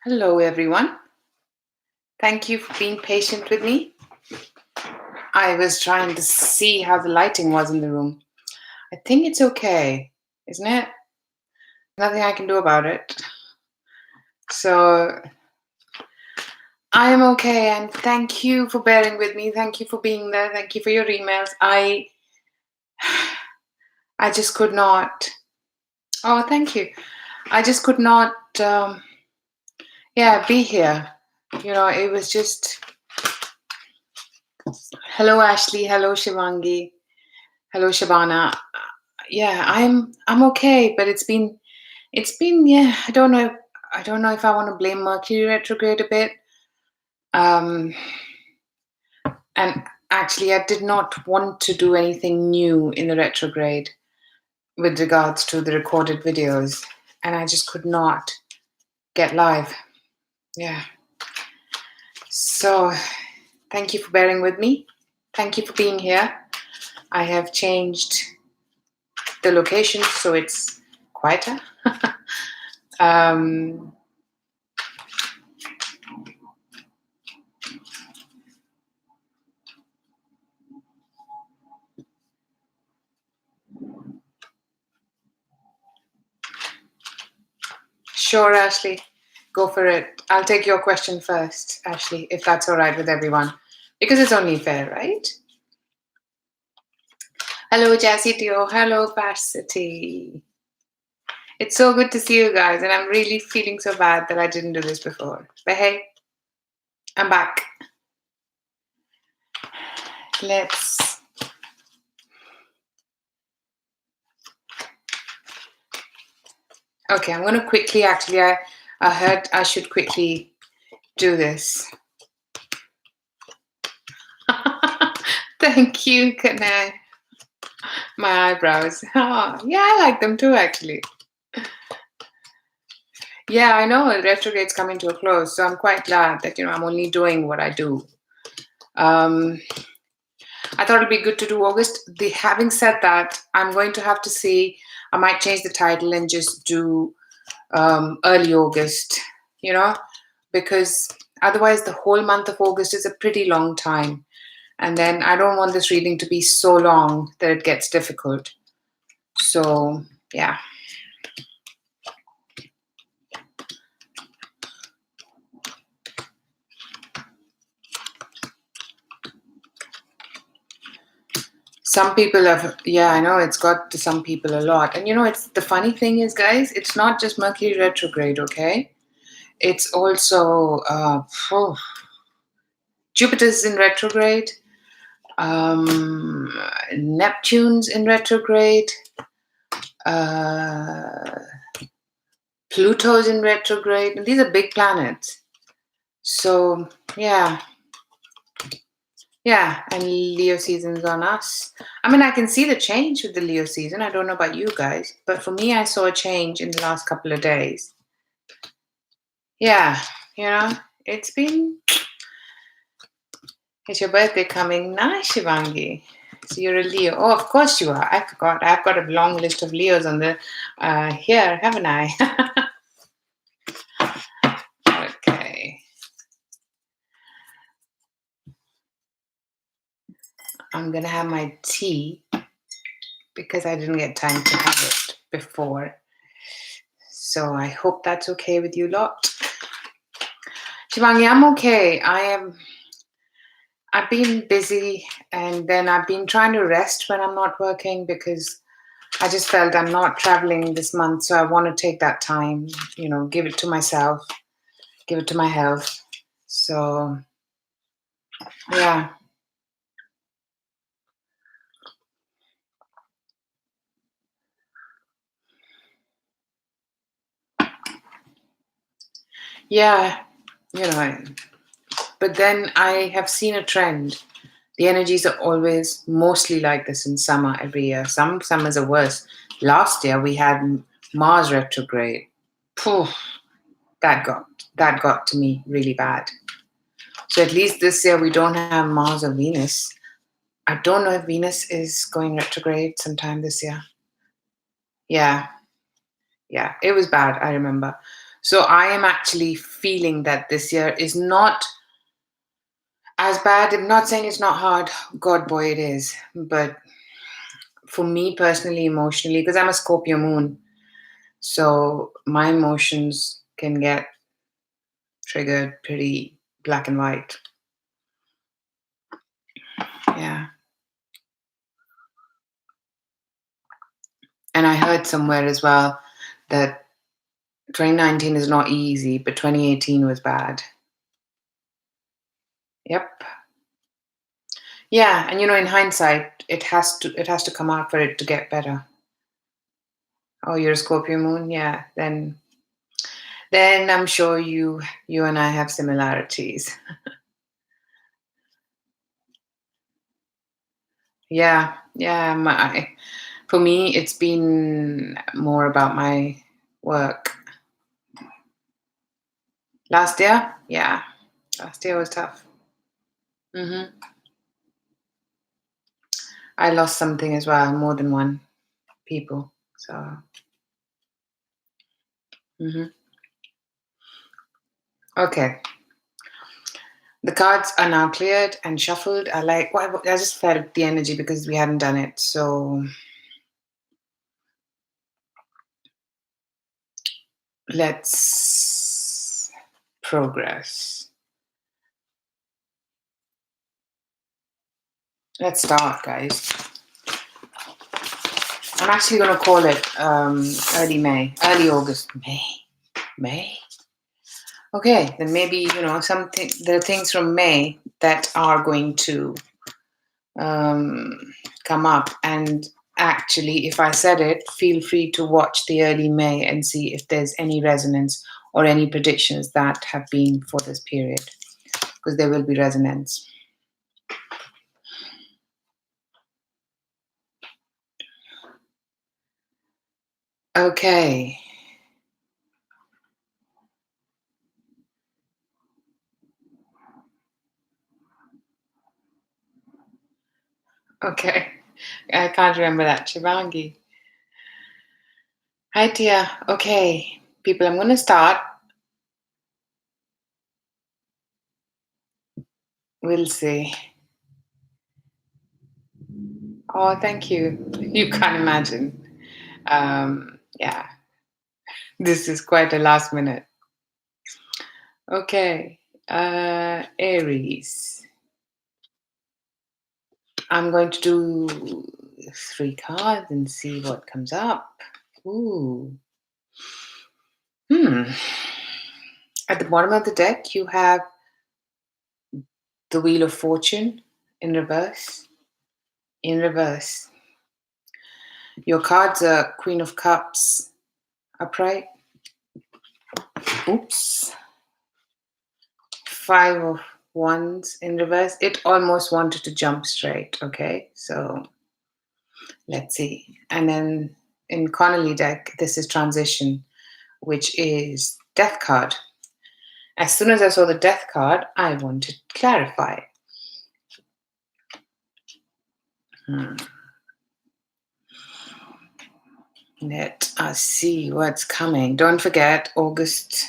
Hello, everyone. Thank you for being patient with me. I was trying to see how the lighting was in the room. I think it's okay, isn't it? Nothing I can do about it. So I am okay, and thank you for bearing with me. Thank you for being there. Thank you for your emails. I just could not. Oh, thank you. I just could not. Be here. It was just. Hello, Ashley. Hello, Shivangi. Hello, Shabana. Yeah, I'm okay, but it's been I don't know if I want to blame Mercury retrograde a bit. And actually I did not want to do anything new in the retrograde with regards to the recorded videos, and I just could not get live. Yeah. So thank you for bearing with me. Thank you for being here. I have changed the location so it's quieter. Sure, Ashley. Go for it. I'll take your question first, Ashley, if that's all right with everyone, because it's only fair, right? Hello, Jassy Tio. Hello, Pasity. It's so good to see you guys, and I'm really feeling so bad that I didn't do this before. But hey, I'm back. Let's. Okay, I'm going to quickly, actually, I heard I should quickly do this. Thank you, Kanai. My eyebrows. Oh, yeah, I like them too, actually. Yeah, I know retrograde's coming to a close, so I'm quite glad that I'm only doing what I do. I thought it'd be good to do August. Having said that, I'm going to have to see. I might change the title and just do early August. Because otherwise the whole month of August is a pretty long time, and then I don't want this reading to be so long that it gets difficult. So yeah. Some people have, I know it's got to some people a lot. And it's the funny thing is, guys, it's not just Mercury retrograde, okay? It's also Jupiter's in retrograde, Neptune's in retrograde, Pluto's in retrograde, and these are big planets. So yeah, and Leo season's on us. I mean, I can see the change with the Leo season. I don't know about you guys, but for me, I saw a change in the last couple of days. Yeah, it's your birthday coming. Nice, Shivangi. So you're a Leo. Oh, of course you are. I forgot. I've got a long list of Leos on the here, haven't I? Okay. I'm gonna have my tea because I didn't get time to have it before. So I hope that's okay with you lot. Shivangi, I'm okay. I've been busy, and then I've been trying to rest when I'm not working because I just felt I'm not traveling this month, so I want to take that time, give it to myself, give it to my health. So, yeah. Yeah, but then I have seen a trend. The energies are always mostly like this in summer every year. Some summers are worse. Last year we had Mars retrograde. Phew, that got to me really bad. So at least this year we don't have Mars or Venus. I don't know if Venus is going retrograde sometime this year. Yeah, it was bad, I remember. So I am actually feeling that this year is not as bad. I'm not saying it's not hard. God, boy, it is. But for me personally, emotionally, because I'm a Scorpio moon, so my emotions can get triggered pretty black and white. Yeah. And I heard somewhere as well that 2019 is not easy, but 2018 was bad. Yep. Yeah, and in hindsight, it has to come out for it to get better. Oh, you're a Scorpio moon? Yeah, then I'm sure you and I have similarities. Yeah, for me, it's been more about my work. Last year? Yeah. Last year was tough. I lost something as well, more than one people. So, okay. The cards are now cleared and shuffled. I just felt the energy because we hadn't done it. So let's progress. Let's start, guys. I'm actually going to call it early August. May. Okay, then maybe something. There are things from May that are going to come up, and actually, if I said it, feel free to watch the early May and see if there's any resonance or any predictions that have been for this period, because there will be resonance. Okay. Okay. I can't remember that. Shivangi. Hi, Tia. Okay. People, I'm going to start. We'll see. Oh, thank you. You can't imagine. Yeah. This is quite a last minute. Okay. Aries. I'm going to do 3 cards and see what comes up. Ooh. At the bottom of the deck, you have the Wheel of Fortune in reverse. In reverse. Your cards are Queen of Cups upright. Oops. 5 of Wands in reverse. It almost wanted to jump straight. Okay, so let's see. And then in Connolly deck, this is Transition, which is Death card. As soon as I saw the Death card, I wanted to clarify. Let us see what's coming. Don't forget, August.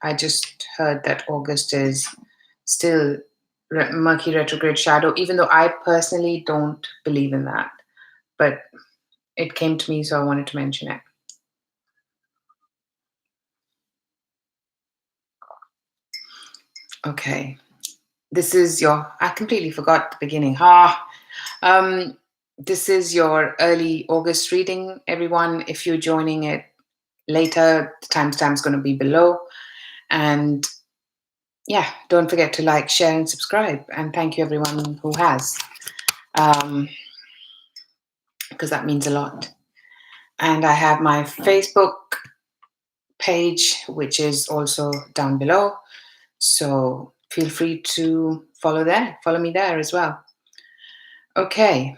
I just heard that August is still Mercury retrograde shadow, even though I personally don't believe in that. But it came to me, so I wanted to mention it. Okay. This is I completely forgot the beginning. This is your early August reading, everyone. If you're joining it later, the timestamp's going to be below. And yeah, don't forget to like, share, and subscribe. And thank you, everyone who has, because that means a lot. And I have my Facebook page, which is also down below. So feel free to follow me there as well. Okay.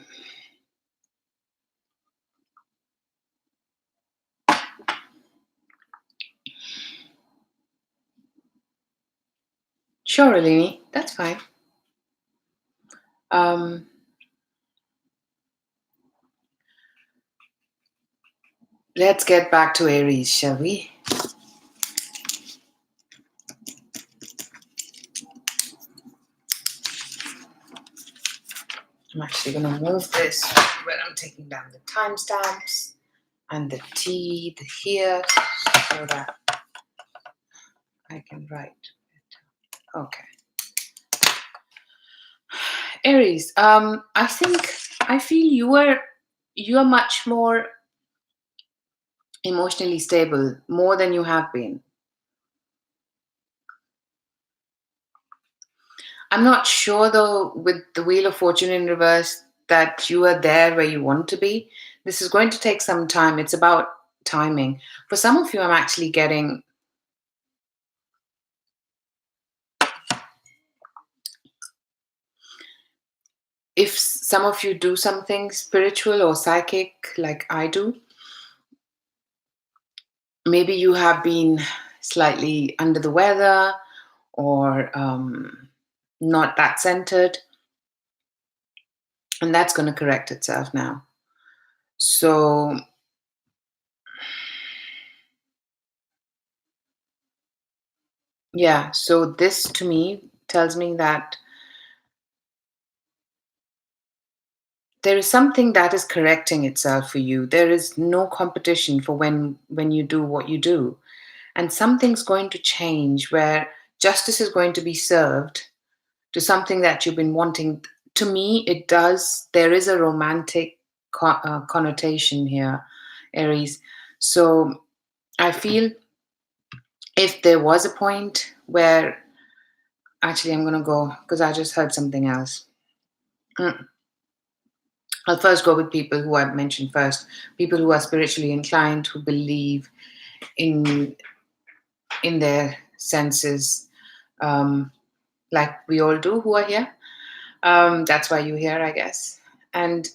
Sure, Alini, that's fine. Let's get back to Aries, shall we? I'm actually going to move this where I'm taking down the timestamps and the T, the here, so that I can write it. Okay. Aries, I feel you are much more emotionally stable, more than you have been. I'm not sure though, with the Wheel of Fortune in reverse, that you are there where you want to be. This is going to take some time. It's about timing. For some of you, I'm actually getting, if some of you do something spiritual or psychic like I do, maybe you have been slightly under the weather or not that centered, and that's going to correct itself now. So yeah, so this to me tells me that there is something that is correcting itself for you. There is no competition for when you do what you do, and something's going to change where justice is going to be served to something that you've been wanting. To me, it does. There is a romantic connotation here, Aries. So I feel if there was a point where, actually, I'm going to go because I just heard something else. I'll first go with people who I've mentioned first, people who are spiritually inclined, who believe in their senses, like we all do who are here. That's why you're here, I guess. And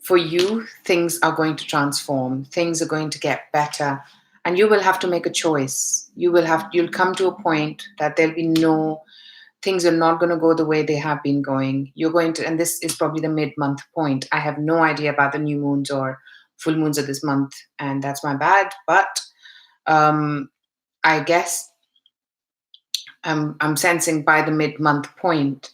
for you, things are going to transform. Things are going to get better, and you will have to make a choice. You'll come to a point that there'll be no, things are not going to go the way they have been going. You're going to, and this is probably the mid-month point. I have no idea about the new moons or full moons of this month, and that's my bad. But I guess I'm sensing by the mid-month point,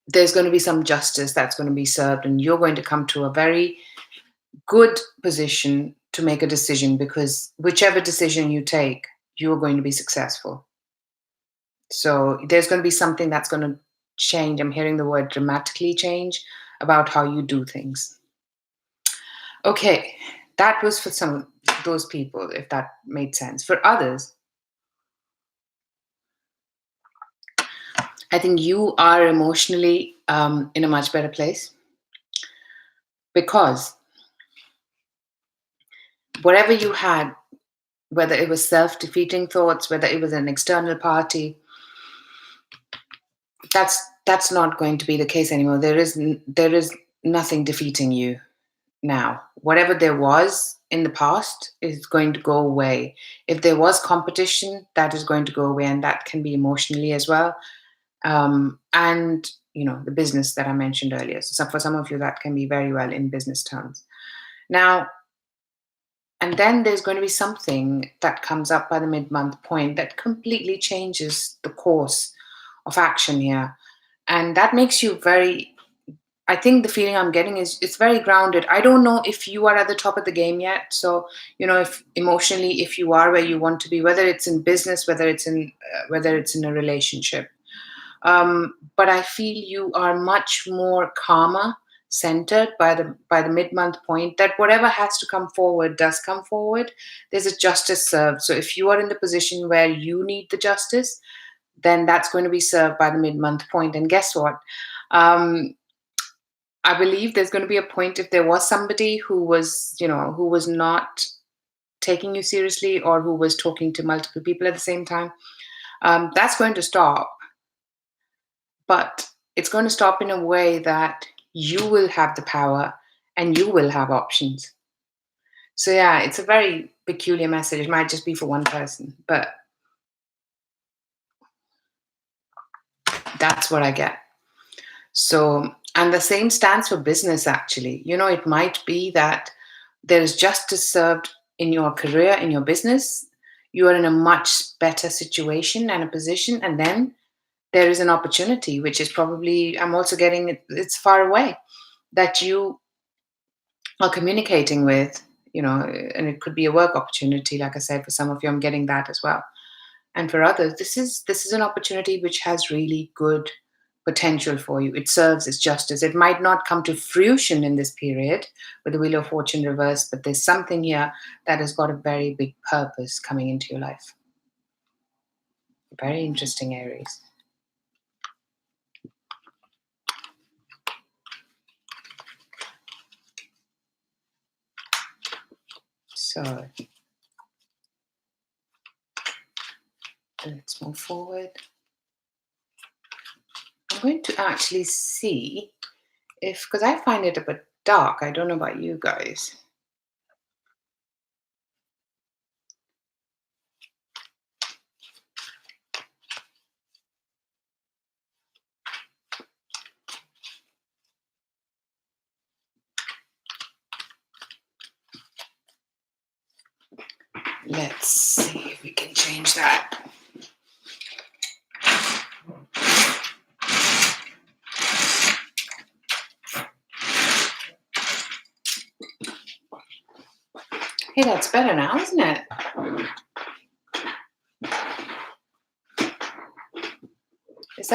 there's going to be some justice that's going to be served, and you're going to come to a very good position to make a decision, because whichever decision you take, you're going to be successful. So there's going to be something that's going to change. I'm hearing the word dramatically change about how you do things. Okay, that was for some of those people, if that made sense. For others, I think you are emotionally in a much better place, because whatever you had, whether it was self-defeating thoughts, whether it was an external party, that's not going to be the case anymore. There is nothing defeating you now. Whatever there was in the past is going to go away. If there was competition, that is going to go away, and that can be emotionally as well. And the business that I mentioned earlier. So for some of you, that can be very well in business terms. Now, and then there's going to be something that comes up by the mid-month point that completely changes the course of action here. And that makes you very, I think the feeling I'm getting is it's very grounded. I don't know if you are at the top of the game yet. So, if emotionally, if you are where you want to be, whether it's in business, whether it's in a relationship. But I feel you are much more calmer, centered by the mid-month point, that whatever has to come forward does come forward. There's a justice served. So if you are in the position where you need the justice, then that's going to be served by the mid-month point. And guess what? I believe there's going to be a point, if there was somebody who was not taking you seriously, or who was talking to multiple people at the same time, that's going to stop. But it's going to stop in a way that you will have the power and you will have options. So yeah, it's a very peculiar message. It might just be for one person, but that's what I get. So, and the same stands for business, actually. It might be that there is justice served in your career, in your business. You are in a much better situation and a position, and then there is an opportunity, which is probably, I'm also getting it's far away, that you are communicating with, and it could be a work opportunity. Like I said, for some of you, I'm getting that as well. And for others, this is an opportunity which has really good potential for you. It serves its justice. It might not come to fruition in this period with the Wheel of Fortune reversed, but there's something here that has got a very big purpose coming into your life. Very interesting, Aries. So let's move forward. I'm going to actually see if, because I find it a bit dark. I don't know about you guys. Let's see if we can change that. Hey, that's better now, isn't it? Is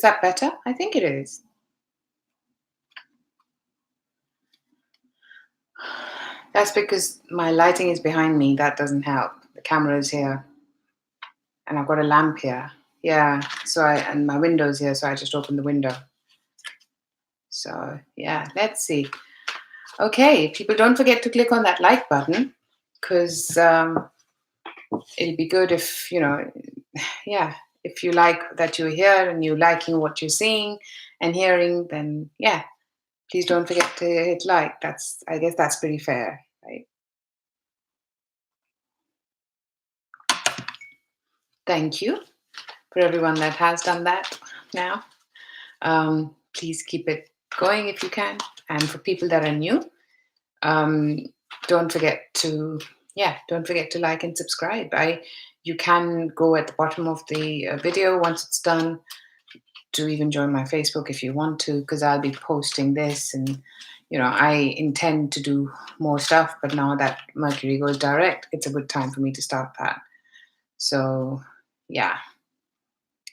that better? I think it is. That's because my lighting is behind me. That doesn't help. The camera is here. And I've got a lamp here. Yeah. And my window's here, so I just opened the window. So yeah, let's see. Okay, people, don't forget to click on that like button, because it'll be good if, if you like that you're here and you're liking what you're seeing and hearing, then yeah, please don't forget to hit like. I guess that's pretty fair, right? Thank you for everyone that has done that now. Please keep it going if you can. And for people that are new, don't forget to like and subscribe. You can go at the bottom of the video once it's done to even join my Facebook if you want to, because I'll be posting this, and I intend to do more stuff, but now that Mercury goes direct, it's a good time for me to start that. So yeah,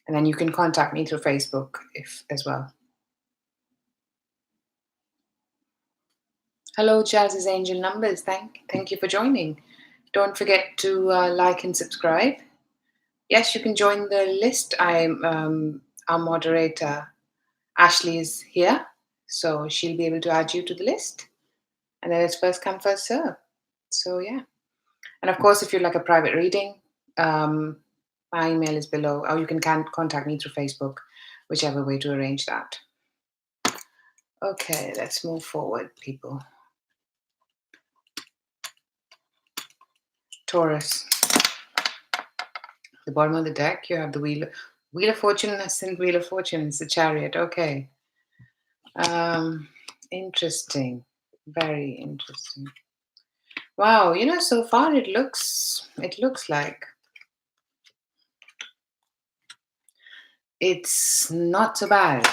and then you can contact me through Facebook as well. Hello, Jazz's Angel Numbers. Thank you for joining. Don't forget to like and subscribe. Yes, you can join the list. Our moderator, Ashley, is here, so she'll be able to add you to the list. And then it's first come, first serve. So yeah. And of course, if you'd like a private reading, my email is below, or you can contact me through Facebook, whichever way to arrange that. Okay, let's move forward, people. Taurus. The bottom of the deck, you have the Wheel of Fortune. And Wheel of Fortune is the Chariot. Okay. Interesting. Very interesting. Wow, so far it looks like it's not so bad.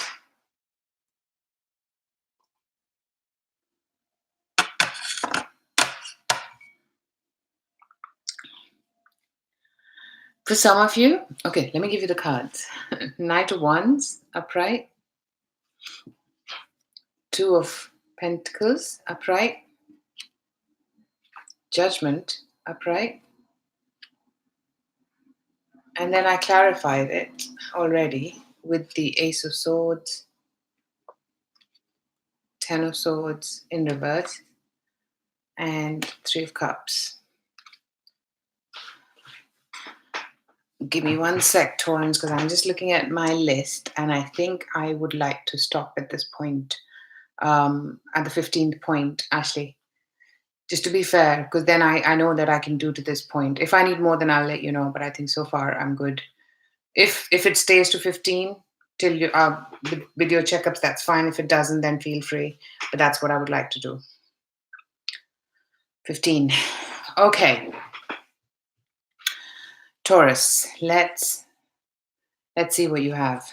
For some of you, okay, let me give you the cards. Knight of Wands, upright. Two of Pentacles, upright. Judgment, upright. And then I clarified it already with the Ace of Swords, Ten of Swords in reverse, and Three of Cups. Give me one sec, Taurans, because I'm just looking at my list, and I think I would like to stop at this point, at the 15th point, Ashley. Just to be fair, because then I know that I can do to this point. If I need more, then I'll let you know, but I think so far I'm good. If it stays to 15 till you with your checkups, that's fine. If it doesn't, then feel free. But that's what I would like to do. 15. Okay. Taurus, let's Let's see what you have.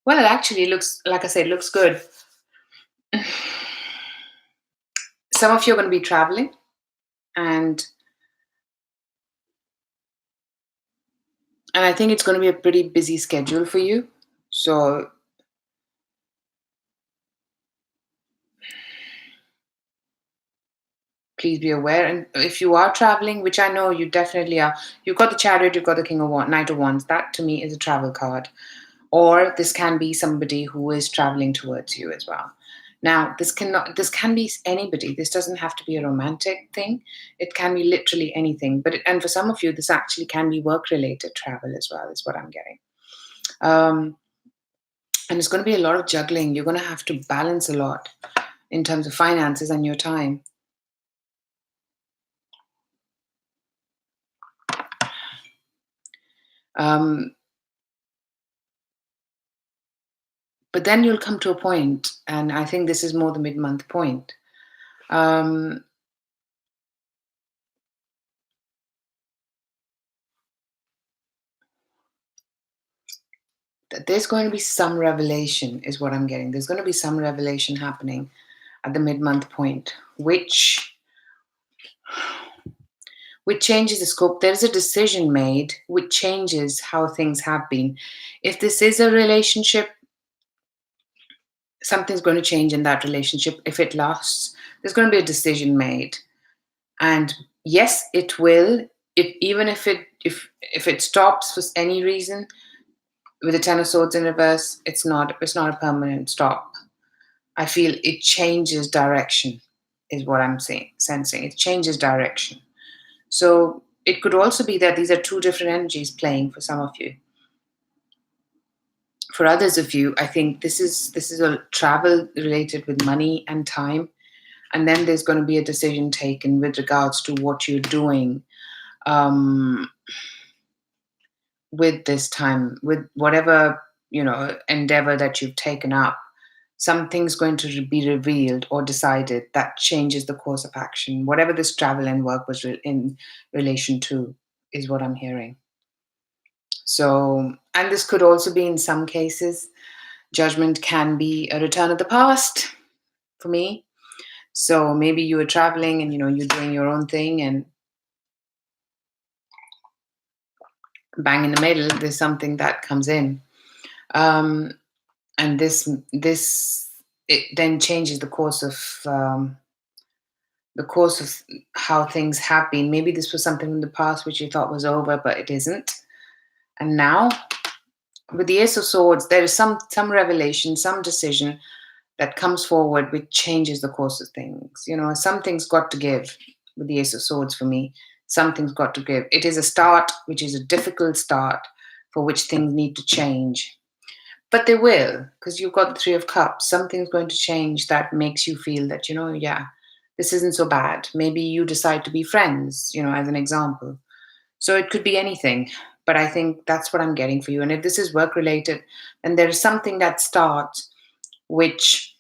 Well, it actually looks, like I said, it looks good. Some of you are going to be traveling, and I think it's going to be a pretty busy schedule for you. So please be aware. And if you are traveling, which I know you definitely are, you've got the Chariot, you've got the King of Wands, Knight of Wands. That to me is a travel card. Or this can be somebody who is traveling towards you as well. Now, this can be anybody. This doesn't have to be a romantic thing. It can be literally anything. And for some of you, this actually can be work-related travel as well, is what I'm getting. And it's going to be a lot of juggling. You're going to have to balance a lot in terms of finances and your time. But then you'll come to a point, and I think this is more the mid-month point. That there's going to be some revelation, is what I'm getting. There's going to be some revelation happening at the mid-month point, which changes the scope. There's a decision made which changes how things have been. If this is a relationship, something's going to change in that relationship. If it lasts, there's going to be a decision made. And yes, it will. Even if it stops for any reason, with the Ten of Swords in reverse, it's not a permanent stop. I feel it changes direction, is what I'm sensing. It changes direction. So it could also be that these are two different energies playing for some of you. For others of you, I think this is a travel related with money and time. And then there's going to be a decision taken with regards to what you're doing with this time, with whatever, endeavor that you've taken up. Something's going to be revealed or decided that changes the course of action. Whatever this travel and work was in relation to is what I'm hearing. So, and this could also be, in some cases, judgment can be a return of the past for me. So maybe you were traveling and you're doing your own thing, and bang in the middle there's something that comes in, and this it then changes the course of how things have been. Maybe this was something in the past which you thought was over, but it isn't. And now, with the Ace of Swords, there is some revelation, some decision that comes forward which changes the course of things. Something's got to give with the Ace of Swords for me. Something's got to give. It is a start, which is a difficult start, for which things need to change. But they will, because you've got the Three of Cups. Something's going to change that makes you feel that, yeah, this isn't so bad. Maybe you decide to be friends, as an example. So it could be anything. But I think that's what I'm getting for you. And if this is work related, then there is something that starts which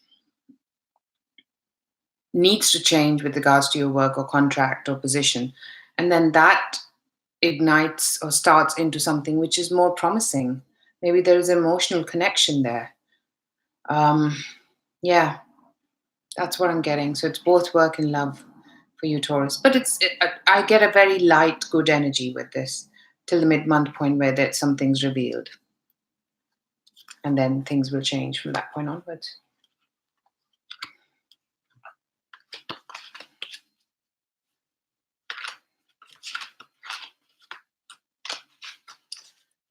needs to change with regards to your work or contract or position. And then that ignites or starts into something which is more promising. Maybe there is emotional connection there. Yeah, that's what I'm getting. So it's both work and love for you, Taurus. But I get a very light, good energy with this till the mid-month point where something's revealed. And then things will change from that point onwards.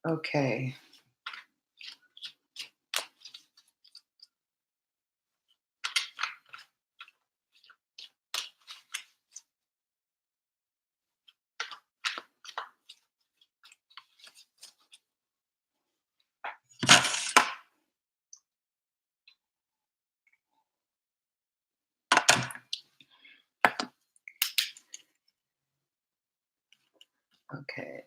Okay. Okay,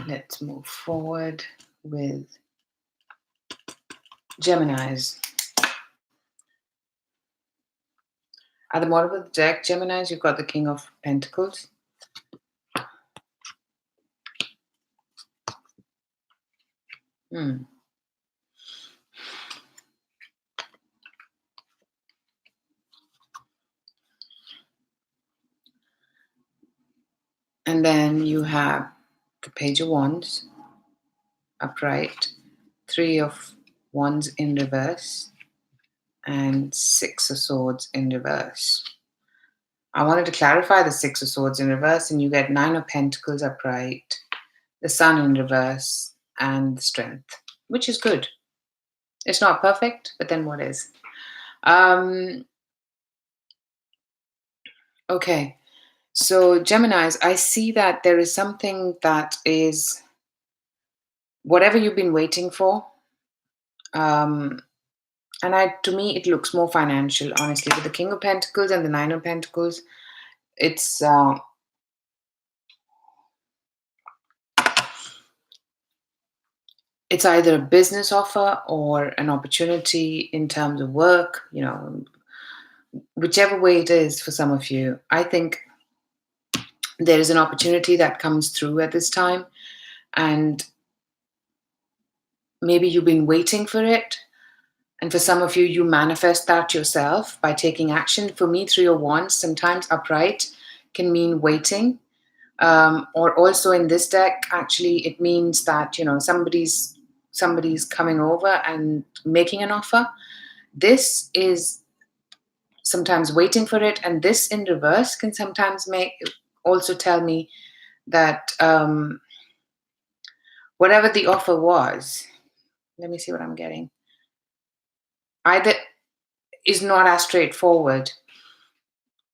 let's move forward with Geminis. At the bottom of the deck, Geminis, you've got the King of Pentacles. Hmm. And then you have the Page of Wands upright, Three of Wands in reverse, and Six of Swords in reverse. I wanted to clarify the Six of Swords in reverse, and you get Nine of Pentacles upright, the Sun in reverse, and the Strength, which is good. It's not perfect, but then what is? Okay, so Geminis, I see that there is something that is whatever you've been waiting for. And to me, it looks more financial, honestly. With the King of Pentacles and the Nine of Pentacles, it's it's either a business offer or an opportunity in terms of work. Whichever way it is for some of you, I think there is an opportunity that comes through at this time, and maybe you've been waiting for it. And for some of you, you manifest that yourself by taking action. For me, Three of Wands, sometimes upright, can mean waiting. Or also in this deck, actually, it means that somebody's coming over and making an offer. This is sometimes waiting for it, and this in reverse can sometimes also tell me that whatever the offer was, let me see what I'm getting, either is not as straightforward,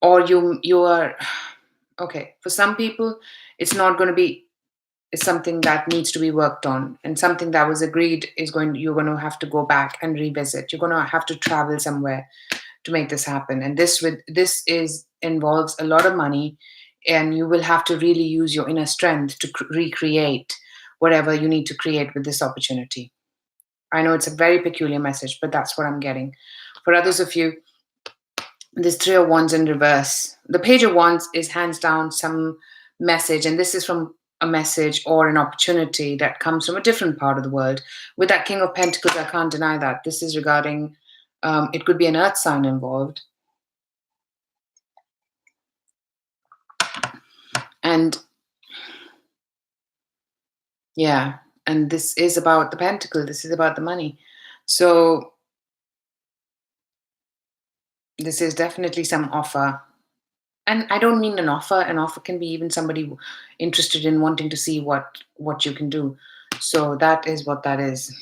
or you are okay. For some people, it's not going to be. It's something that needs to be worked on, and something that was agreed you're going to have to go back and revisit. You're going to have to travel somewhere to make this happen, and this is involves a lot of money, and you will have to really use your inner strength to recreate whatever you need to create with this opportunity. I know it's a very peculiar message, but that's what I'm getting. For others of you, this Three of Wands in reverse. The Page of Wands is hands down some message, and this is from a message or an opportunity that comes from a different part of the world. With that King of Pentacles, I can't deny that. This is regarding, it could be an earth sign involved. And yeah, and this is about the pentacle, this is about the money. So this is definitely some offer. And I don't mean an offer. An offer can be even somebody interested in wanting to see what you can do. So that is what that is.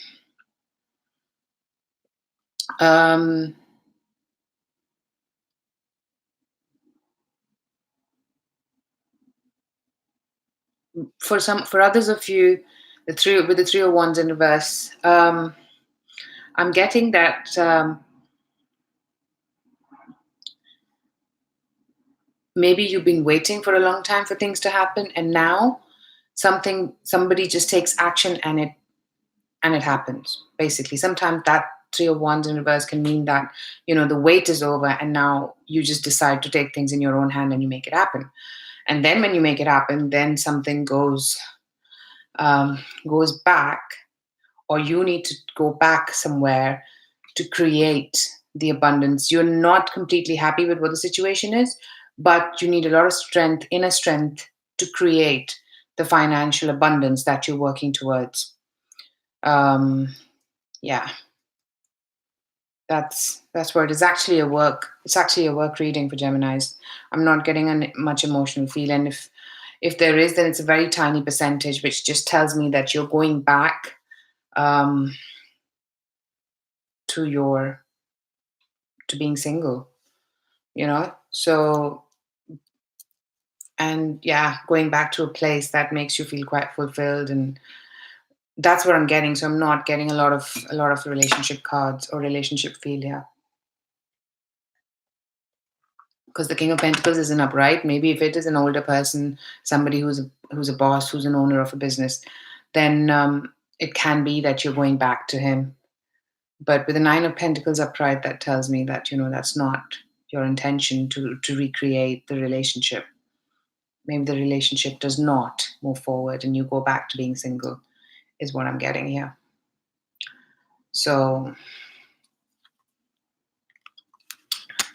Um, for others of you, the Three of Wands in reverse, I'm getting that maybe you've been waiting for a long time for things to happen, and now somebody just takes action, and it happens. Basically, sometimes that Three of Wands in reverse can mean that the wait is over, and now you just decide to take things in your own hand and you make it happen. And then when you make it happen, then something goes back, or you need to go back somewhere to create the abundance. You're not completely happy with what the situation is, but you need a lot of strength, inner strength, to create the financial abundance that you're working towards. Yeah, that's where it is. Actually a work. It's actually a work reading for Geminis. I'm not getting much emotional feel, and if there is, then it's a very tiny percentage, which just tells me that you're going back um, to being single. So, and yeah, going back to a place that makes you feel quite fulfilled, and that's what I'm getting. So I'm not getting a lot of relationship cards or relationship feel here, because the King of Pentacles isn't upright. Maybe if it is an older person, somebody who's a boss, who's an owner of a business, then it can be that you're going back to him. But with the Nine of Pentacles upright, that tells me that that's not your intention to recreate the relationship. Maybe the relationship does not move forward, and you go back to being single, is what I'm getting here. So,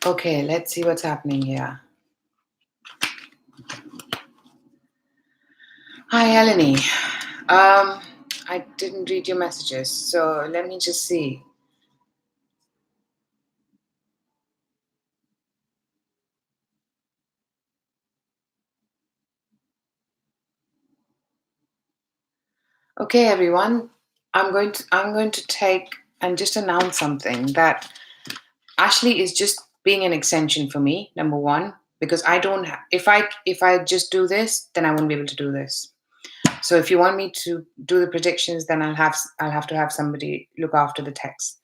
okay, let's see what's happening here. Hi, Eleni. I didn't read your messages, so let me just see. Okay, everyone. I'm going to take and just announce something that Ashley is just being an extension for me. Number one, because I don't. If I just do this, then I won't be able to do this. So if you want me to do the predictions, then I'll have to have somebody look after the text.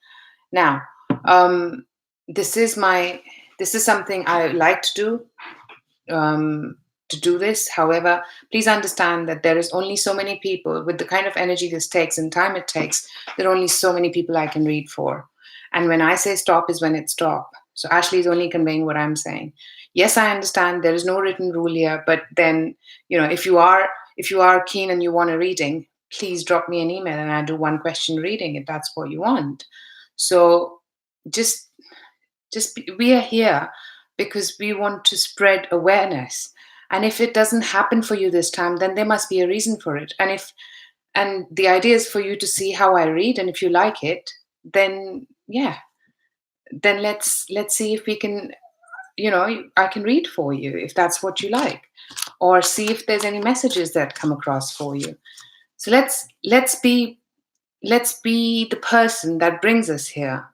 Now, um, this is something I like to do. To do this. However, please understand that there is only so many people with the kind of energy this takes and time it takes. There are only so many people I can read for. And when I say stop is when it's stop. So Ashley is only conveying what I'm saying. Yes, I understand there is no written rule here, but then, if you are keen and you want a reading, please drop me an email and I do one question reading if that's what you want. So just we are here because we want to spread awareness, and if it doesn't happen for you this time, then there must be a reason for it. And the idea is for you to see how I read, and if you like it, then then let's see if we can, I can read for you if that's what you like, or see if there's any messages that come across for you. So let's be the person that brings us here,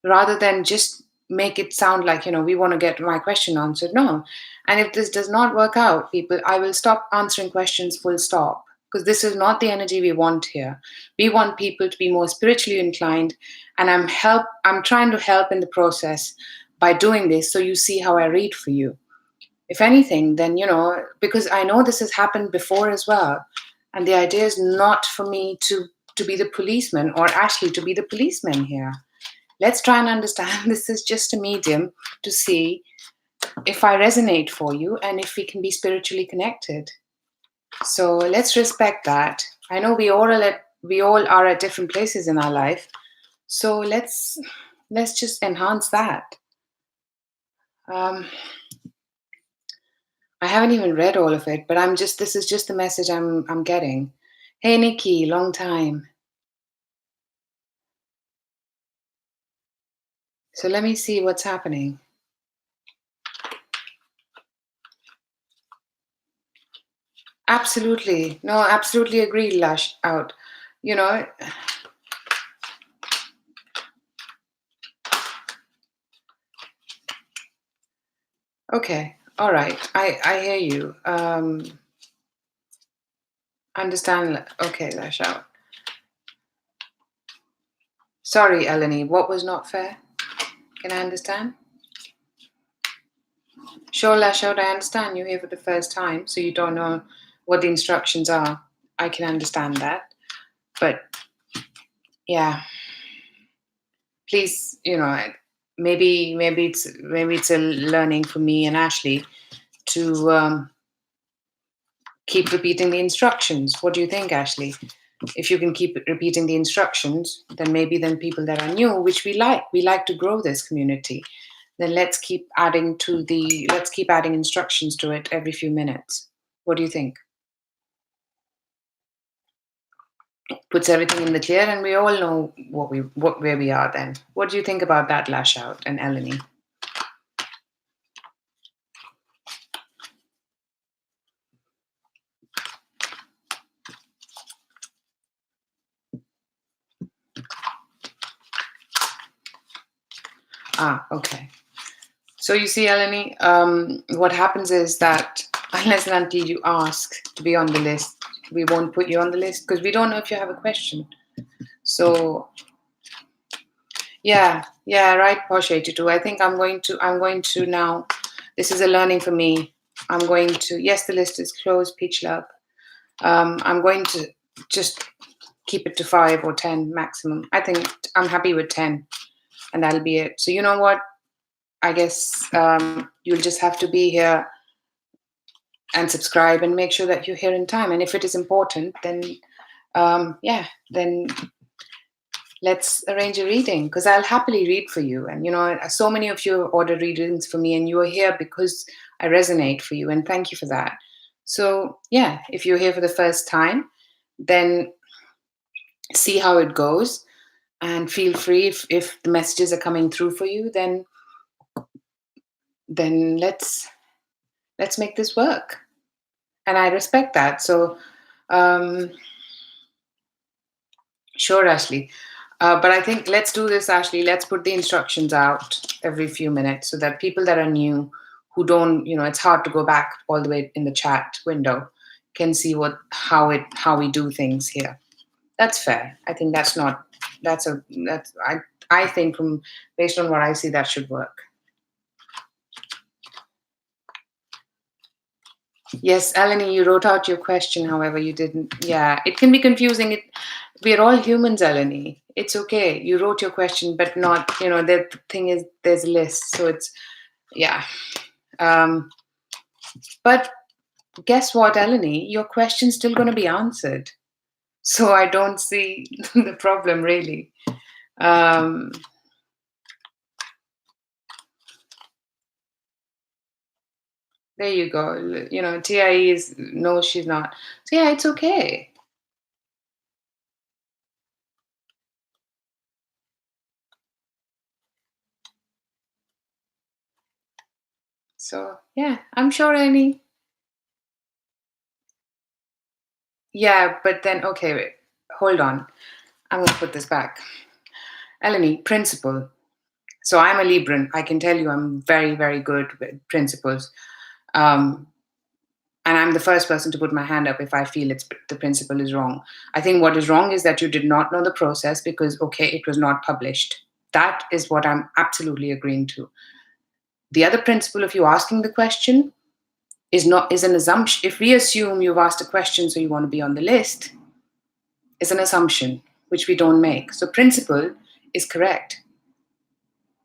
rather than just make it sound like, we want to get my question answered. No. And if this does not work out, people, I will stop answering questions, full stop, because this is not the energy we want here. We want people to be more spiritually inclined, and I'm trying to help in the process by doing this, so you see how I read for you. If anything, then, because I know this has happened before as well, and the idea is not for me to be the policeman, or actually to be the policeman here. Let's try and understand this is just a medium to see if I resonate for you and if we can be spiritually connected. So let's respect that. I know we all are at different places in our life, so let's just enhance that. um, I haven't even read all of it, but this is just the message I'm getting. Hey Nikki, long time. So let me see what's happening. Absolutely. No, absolutely agree, Lash out. You know, okay. All right. I hear you. Understand. Okay, Lash out. Sorry, Eleni. What was not fair? Can I understand? Sure, Lash out. I understand you're here for the first time, so you don't know what the instructions are. I can understand that. But yeah, please, maybe it's a learning for me and Ashley to keep repeating the instructions. What do you think, Ashley? If you can keep repeating the instructions, then maybe people that are new, which we like to grow this community, then let's keep adding instructions to it every few minutes. What do you think? Puts everything in the clear, and we all know where we are then. What do you think about that, Lash Out and Eleni? Okay. So you see, Eleni, what happens is that unless and until you ask to be on the list, we won't put you on the list because we don't know if you have a question. So yeah, right, Posh82. I think I'm going to now. This is a learning for me. I'm going to, yes, the list is closed, Peach Love. I'm going to just keep it to 5 or 10 maximum. I think I'm happy with 10, and that'll be it. So you know what? I guess you'll just have to be here and subscribe and make sure that you're here in time. And if it is important, then then let's arrange a reading, because I'll happily read for you. And so many of you ordered readings for me, and you are here because I resonate for you, and thank you for that. So yeah, if you're here for the first time, then see how it goes, and feel free, if the messages are coming through for you, then let's make this work. And I respect that. So um sure, Ashley. But I think let's do this, Ashley. Let's put the instructions out every few minutes, so that people that are new, who don't, it's hard to go back all the way in the chat window, can see how we do things here. That's fair. I think I think, based on what I see, that should work. Yes, Eleni, you wrote out your question. However, you didn't. Yeah, it can be confusing. We're all humans, Eleni. It's okay. You wrote your question, but not. The thing is, there's a list, so it's yeah. But guess what, Eleni? Your question's still going to be answered. So I don't see the problem really. There you go. TIE is no, she's not. So yeah, it's okay. So yeah, I'm sure any. Yeah, but then okay, wait, hold on. I'm gonna put this back. Eleni, principle. So I'm a Libran. I can tell you, I'm very, very good with principles. And I'm the first person to put my hand up if I feel the principle is wrong. I think what is wrong is that you did not know the process, because okay, it was not published. That is what I'm absolutely agreeing to. The other principle of you asking the question is an assumption. If we assume you've asked a question so you want to be on the list, is an assumption which we don't make. So principle is correct.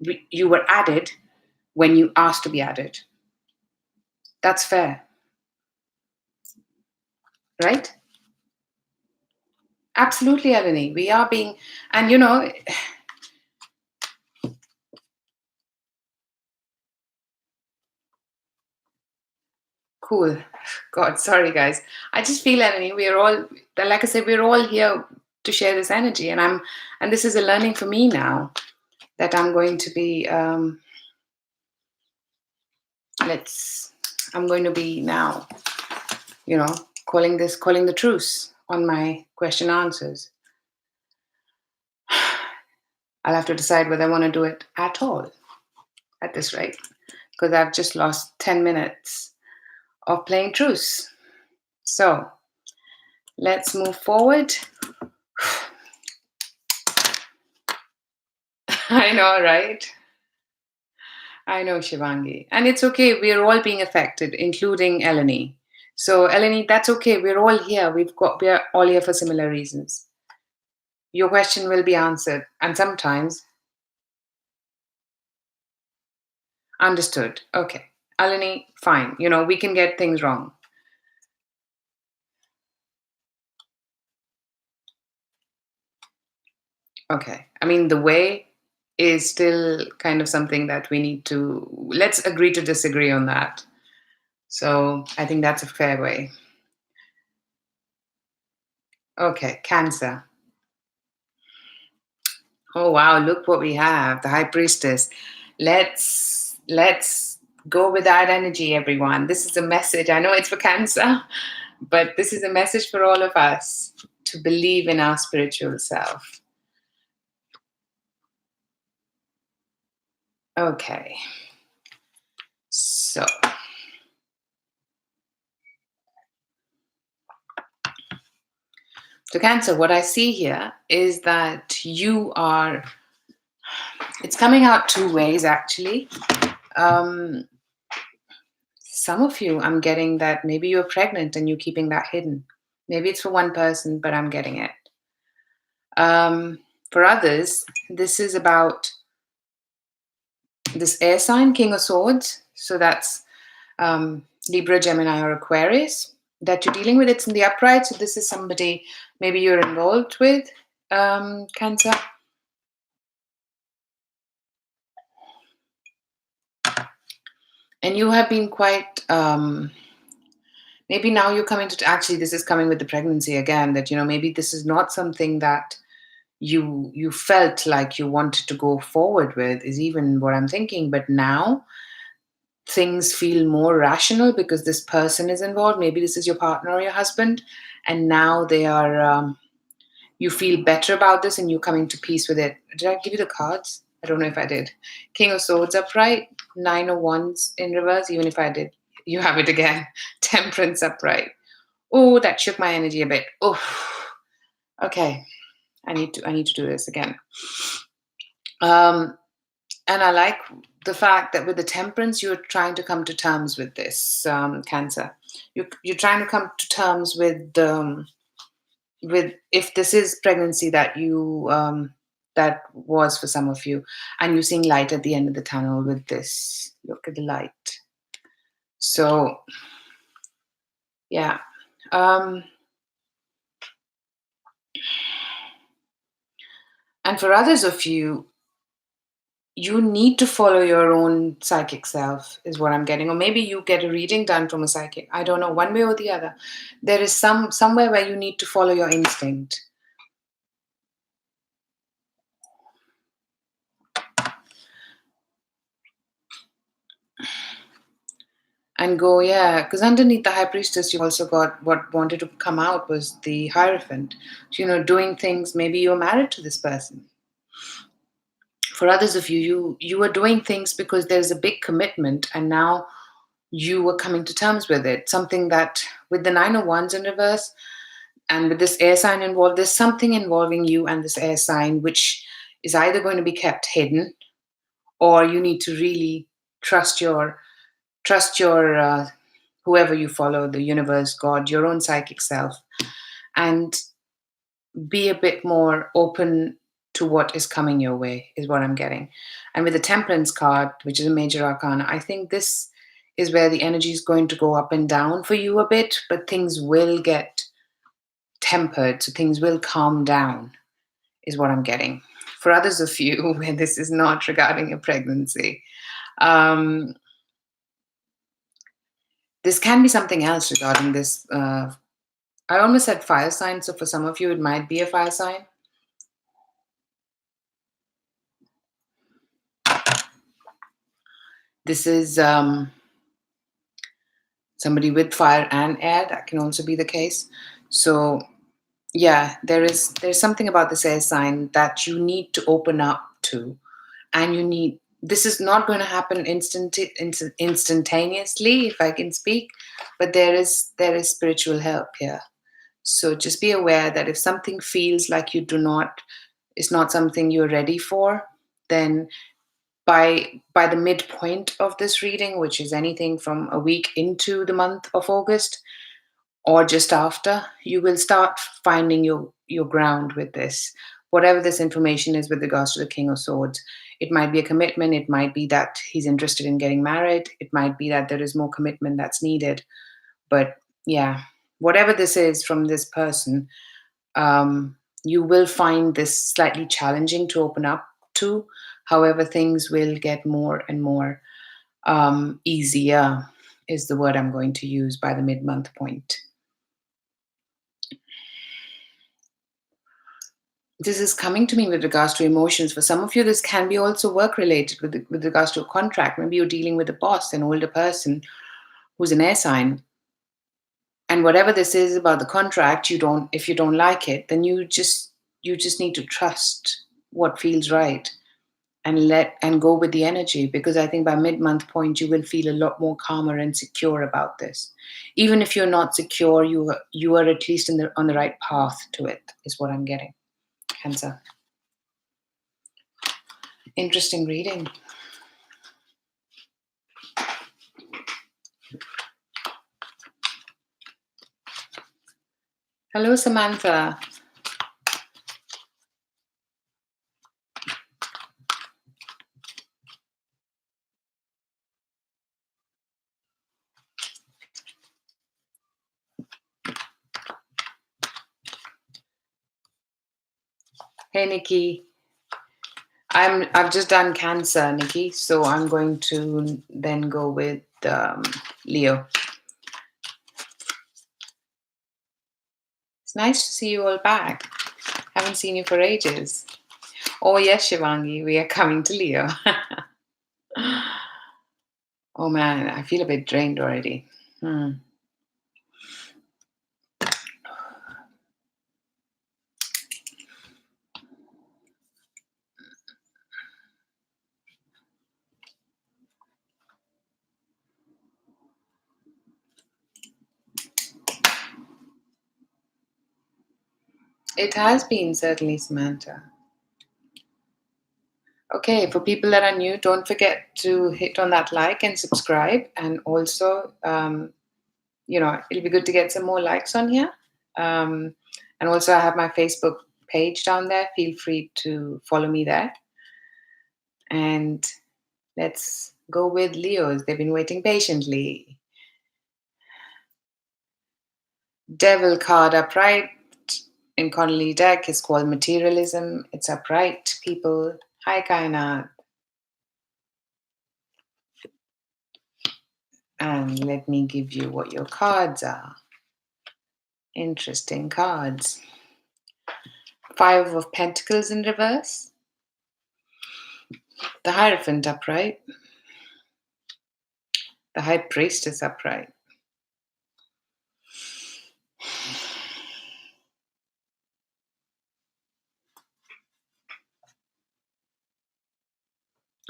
You were added when you asked to be added. That's fair. Right? Absolutely, Eleni. We are being, and cool. God, sorry guys. I just feel, Eleni, we're all, like I said, we're all here to share this energy, and this is a learning for me now, that I'm going to be I'm going to be now, calling the truce on my question answers. I'll have to decide whether I want to do it at all at this rate, because I've just lost 10 minutes of playing truce. So let's move forward. I know, right? I know, Shivangi. And it's okay. We're all being affected, including Eleni. So, Eleni, that's okay. We're all here. We're all here for similar reasons. Your question will be answered. And sometimes, understood. Okay. Eleni, fine. We can get things wrong. Okay. I mean, the way is still kind of something that we need to, let's agree to disagree on that. So I think that's a fair way. Okay, Cancer. Oh wow, look what we have, the High Priestess. Let's go with that energy, everyone. This is a message. I know it's for Cancer, but this is a message for all of us to believe in our spiritual self. Okay. So Cancer, what I see here is that it's coming out two ways actually. Some of you, I'm getting that maybe you're pregnant and you're keeping that hidden. Maybe it's for one person, but I'm getting it. For others, this is about this air sign, King of Swords. So that's Libra, Gemini, or Aquarius that you're dealing with. It's in the upright. So this is somebody maybe you're involved with, Cancer. And you have been quite, maybe now you're coming to, actually, this is coming with the pregnancy again, that, maybe this is not something that you felt like you wanted to go forward with, is even what I'm thinking. But now things feel more rational because this person is involved. Maybe this is your partner or your husband, and now they are, you feel better about this and you're coming to peace with it. Did I give you the cards? I don't know if I did. King of Swords upright, Nine of Wands in reverse. Even if I did, you have it again. Temperance upright. Oh, that shook my energy a bit. Oh, okay. I need to do this again. And I like the fact that with the Temperance, you're trying to come to terms with this, Cancer. You're trying to come to terms with if this is pregnancy that you that was for some of you, and you're seeing light at the end of the tunnel with this. Look at the light. So yeah. And for others of you, you need to follow your own psychic self, is what I'm getting. Or maybe you get a reading done from a psychic. I don't know, one way or the other. There is somewhere where you need to follow your instinct. And go, yeah, because underneath the High Priestess, you also got what wanted to come out was the Hierophant. So, doing things, maybe you're married to this person. For others of you are doing things because there's a big commitment, and now you are coming to terms with it. Something that, with the Nine of Wands in reverse, and with this air sign involved, there's something involving you and this air sign, which is either going to be kept hidden, or you need to really trust your whoever you follow, the universe, God, your own psychic self, and be a bit more open to what is coming your way, is what I'm getting. And with the Temperance card, which is a major arcana, I think this is where the energy is going to go up and down for you a bit, but things will get tempered, so things will calm down, is what I'm getting. For others of you, where this is not regarding a pregnancy, this can be something else regarding this. I almost said fire sign, so for some of you, it might be a fire sign. This is somebody with fire and air. That can also be the case. So yeah, there's something about this air sign that you need to open up to, and this is not going to happen instantaneously, if I can speak, but there is spiritual help here. So just be aware that if something feels like it's not something you're ready for, then by the midpoint of this reading, which is anything from a week into the month of August or just after, you will start finding your ground with this. Whatever this information is with regards to the King of Swords, it might be a commitment, it might be that he's interested in getting married, it might be that there is more commitment that's needed. But yeah, whatever this is from this person, you will find this slightly challenging to open up to. However, things will get more and more easier, is the word I'm going to use by the mid-month point. This is coming to me with regards to emotions. For some of you, this can be also work related with regards to a contract. Maybe you're dealing with a boss, an older person who's an air sign. And whatever this is about the contract, if you don't like it, then you just need to trust what feels right and go with the energy, because I think by mid-month point you will feel a lot more calmer and secure about this. Even if you're not secure, you are at least on the right path to it, is what I'm getting. Cancer. Interesting reading. Hello, Samantha. Hey, Nikki. I've just done Cancer, Nikki, so I'm going to then go with Leo. It's nice to see you all back. Haven't seen you for ages. Oh yes, Shivangi, we are coming to Leo. Oh man, I feel a bit drained already. It has been, certainly, Samantha. Okay, for people that are new, don't forget to hit on that like and subscribe. And also, it'll be good to get some more likes on here. And also, I have my Facebook page down there. Feel free to follow me there. And let's go with Leos. They've been waiting patiently. Devil card upright in Connolly deck is called Materialism. It's upright, people. Hi, Kainat. And let me give you what your cards are. Interesting cards. 5 of Pentacles in reverse. The Hierophant upright. The High Priestess upright.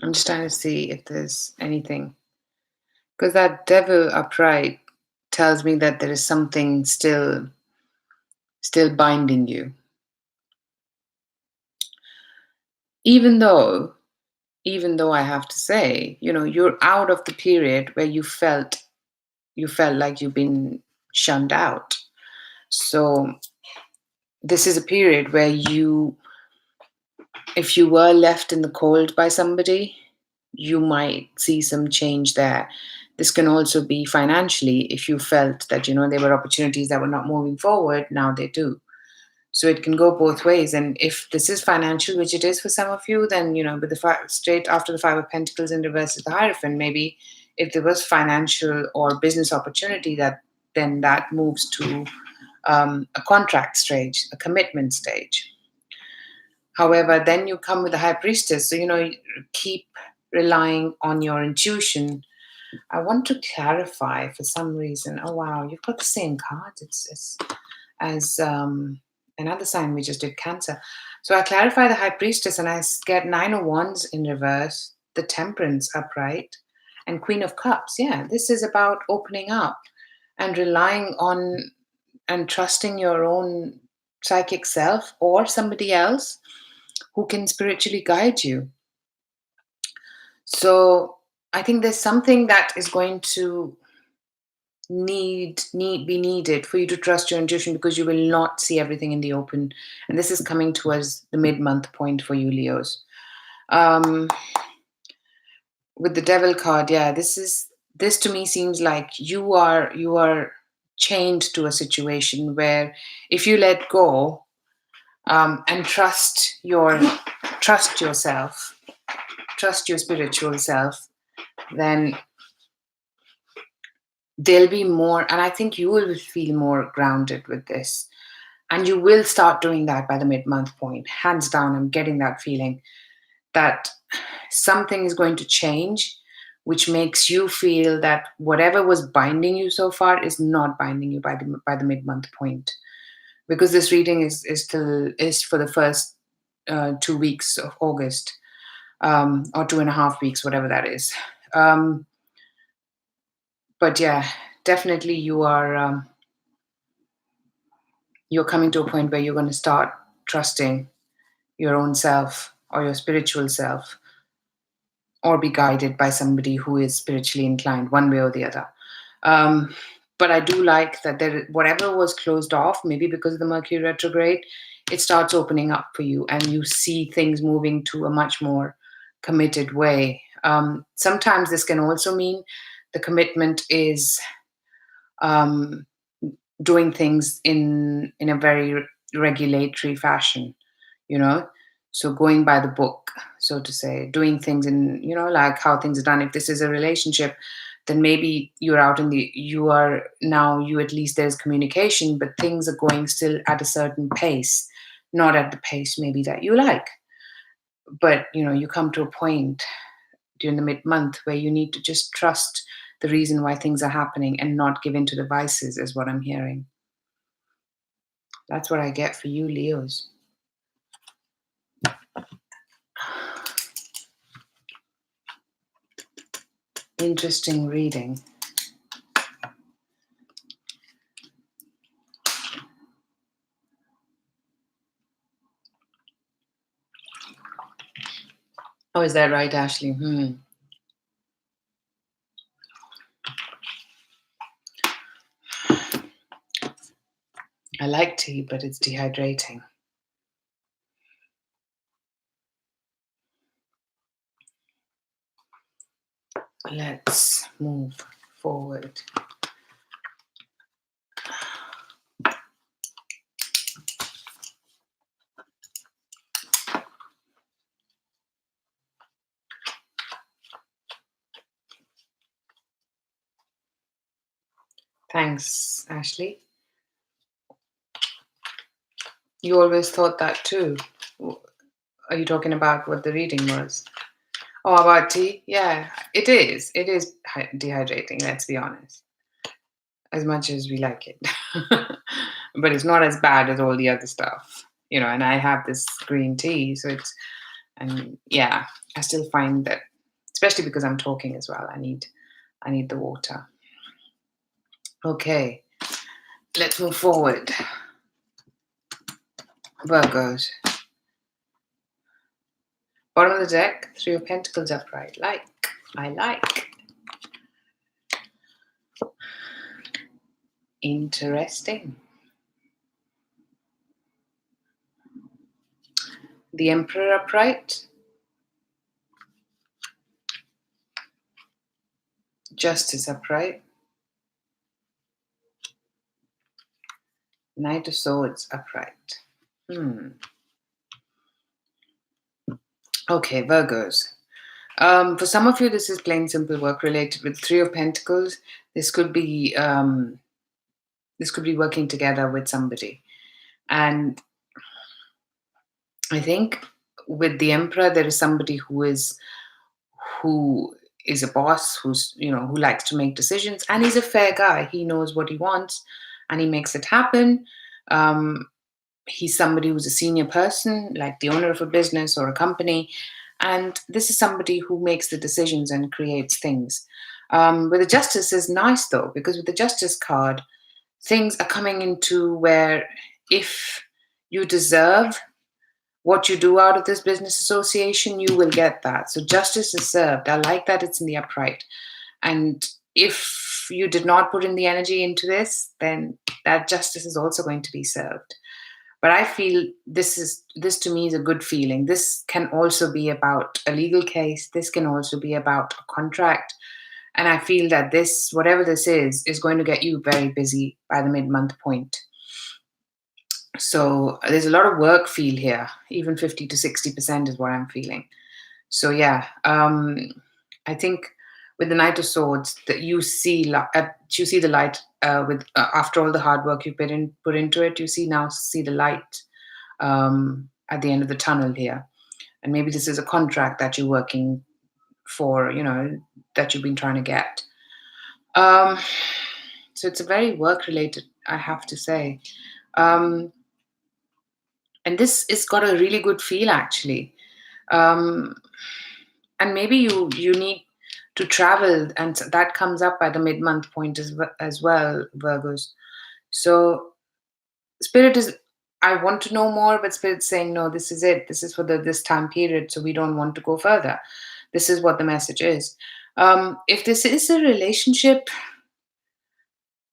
I'm just trying to see if there's anything. Because that Devil upright tells me that there is something still binding you. Even though I have to say, you're out of the period where you felt like you've been shunned out. So this is a period where if you were left in the cold by somebody, you might see some change there. This can also be financially. If you felt that, there were opportunities that were not moving forward, now they do. So it can go both ways. And if this is financial, which it is for some of you, then, with the straight after the 5 of Pentacles in reverse is the Hierophant, maybe if there was financial or business opportunity, then that moves to a contract stage, a commitment stage. However, then you come with the High Priestess. So, you keep relying on your intuition. I want to clarify for some reason. Oh, wow, you've got the same card. It's as another sign we just did, Cancer. So I clarify the High Priestess and I get 9 of Wands in reverse, the Temperance upright, and Queen of Cups. Yeah, this is about opening up and relying on and trusting your own psychic self or somebody else who can spiritually guide you. So I think there's something that is going to be needed for you to trust your intuition, because you will not see everything in the open. And this is coming towards the mid-month point for you, Leos. With the Devil card, yeah, this to me seems like you are chained to a situation where if you let go and trust yourself, trust your spiritual self, then there'll be more, and I think you will feel more grounded with this. And you will start doing that by the mid-month point. Hands down, I'm getting that feeling that something is going to change, which makes you feel that whatever was binding you so far is not binding you by the mid-month point. Because this reading is for the first 2 weeks of August, or 2.5 weeks, whatever that is. But yeah, definitely you're coming to a point where you're going to start trusting your own self or your spiritual self, or be guided by somebody who is spiritually inclined, one way or the other. But I do like that whatever was closed off, maybe because of the Mercury retrograde, it starts opening up for you and you see things moving to a much more committed way. Sometimes this can also mean the commitment is doing things in a very regulatory fashion, so going by the book, so to say, doing things in, like how things are done. If this is a relationship, then maybe you are now, you at least there's communication, but things are going still at a certain pace, not at the pace maybe that you like. But you come to a point during the mid-month where you need to just trust the reason why things are happening and not give in to the vices, is what I'm hearing. That's what I get for you, Leos. Interesting reading. Oh, is that right, Ashley? I like tea, but it's dehydrating. Let's move forward. Thanks, Ashley. You always thought that too. Are you talking about what the reading was? Oh, about tea? Yeah, it is. It is dehydrating, let's be honest. As much as we like it. But it's not as bad as all the other stuff. And I have this green tea, so yeah, I still find that, especially because I'm talking as well, I need the water. Okay, let's move forward. Virgos. Bottom of the deck, Three of Pentacles upright. I like. Interesting. The Emperor upright. Justice upright. Knight of Swords upright. Okay, Virgos. For some of you, this is plain simple work related. With Three of Pentacles, this could be working together with somebody. And I think with the Emperor, there is somebody who is a boss, who likes to make decisions, and he's a fair guy. He knows what he wants, and he makes it happen. He's somebody who's a senior person, like the owner of a business or a company, and this is somebody who makes the decisions and creates things. With the Justice is nice though, because with the Justice card, things are coming into where if you deserve what you do out of this business association, you will get that. So justice is served. I like that it's in the upright. And if you did not put in the energy into this, then that justice is also going to be served. But I feel this to me is a good feeling. This can also be about a legal case. This can also be about a contract. And I feel that this, whatever this is going to get you very busy by the mid-month point. So there's a lot of work feel here, even 50 to 60% is what I'm feeling. So yeah, I think with the Knight of Swords that you see the light with after all the hard work you put into it, you see the light at the end of the tunnel here. And maybe this is a contract that you're working for, that you've been trying to get. So it's a very work related, I have to say. And this has got a really good feel, actually. And maybe you need to travel, and that comes up by the mid-month point as well, Virgos. So Spirit is, I want to know more, but Spirit's saying, no, this is it. This is for this time period, so we don't want to go further. This is what the message is. If this is a relationship,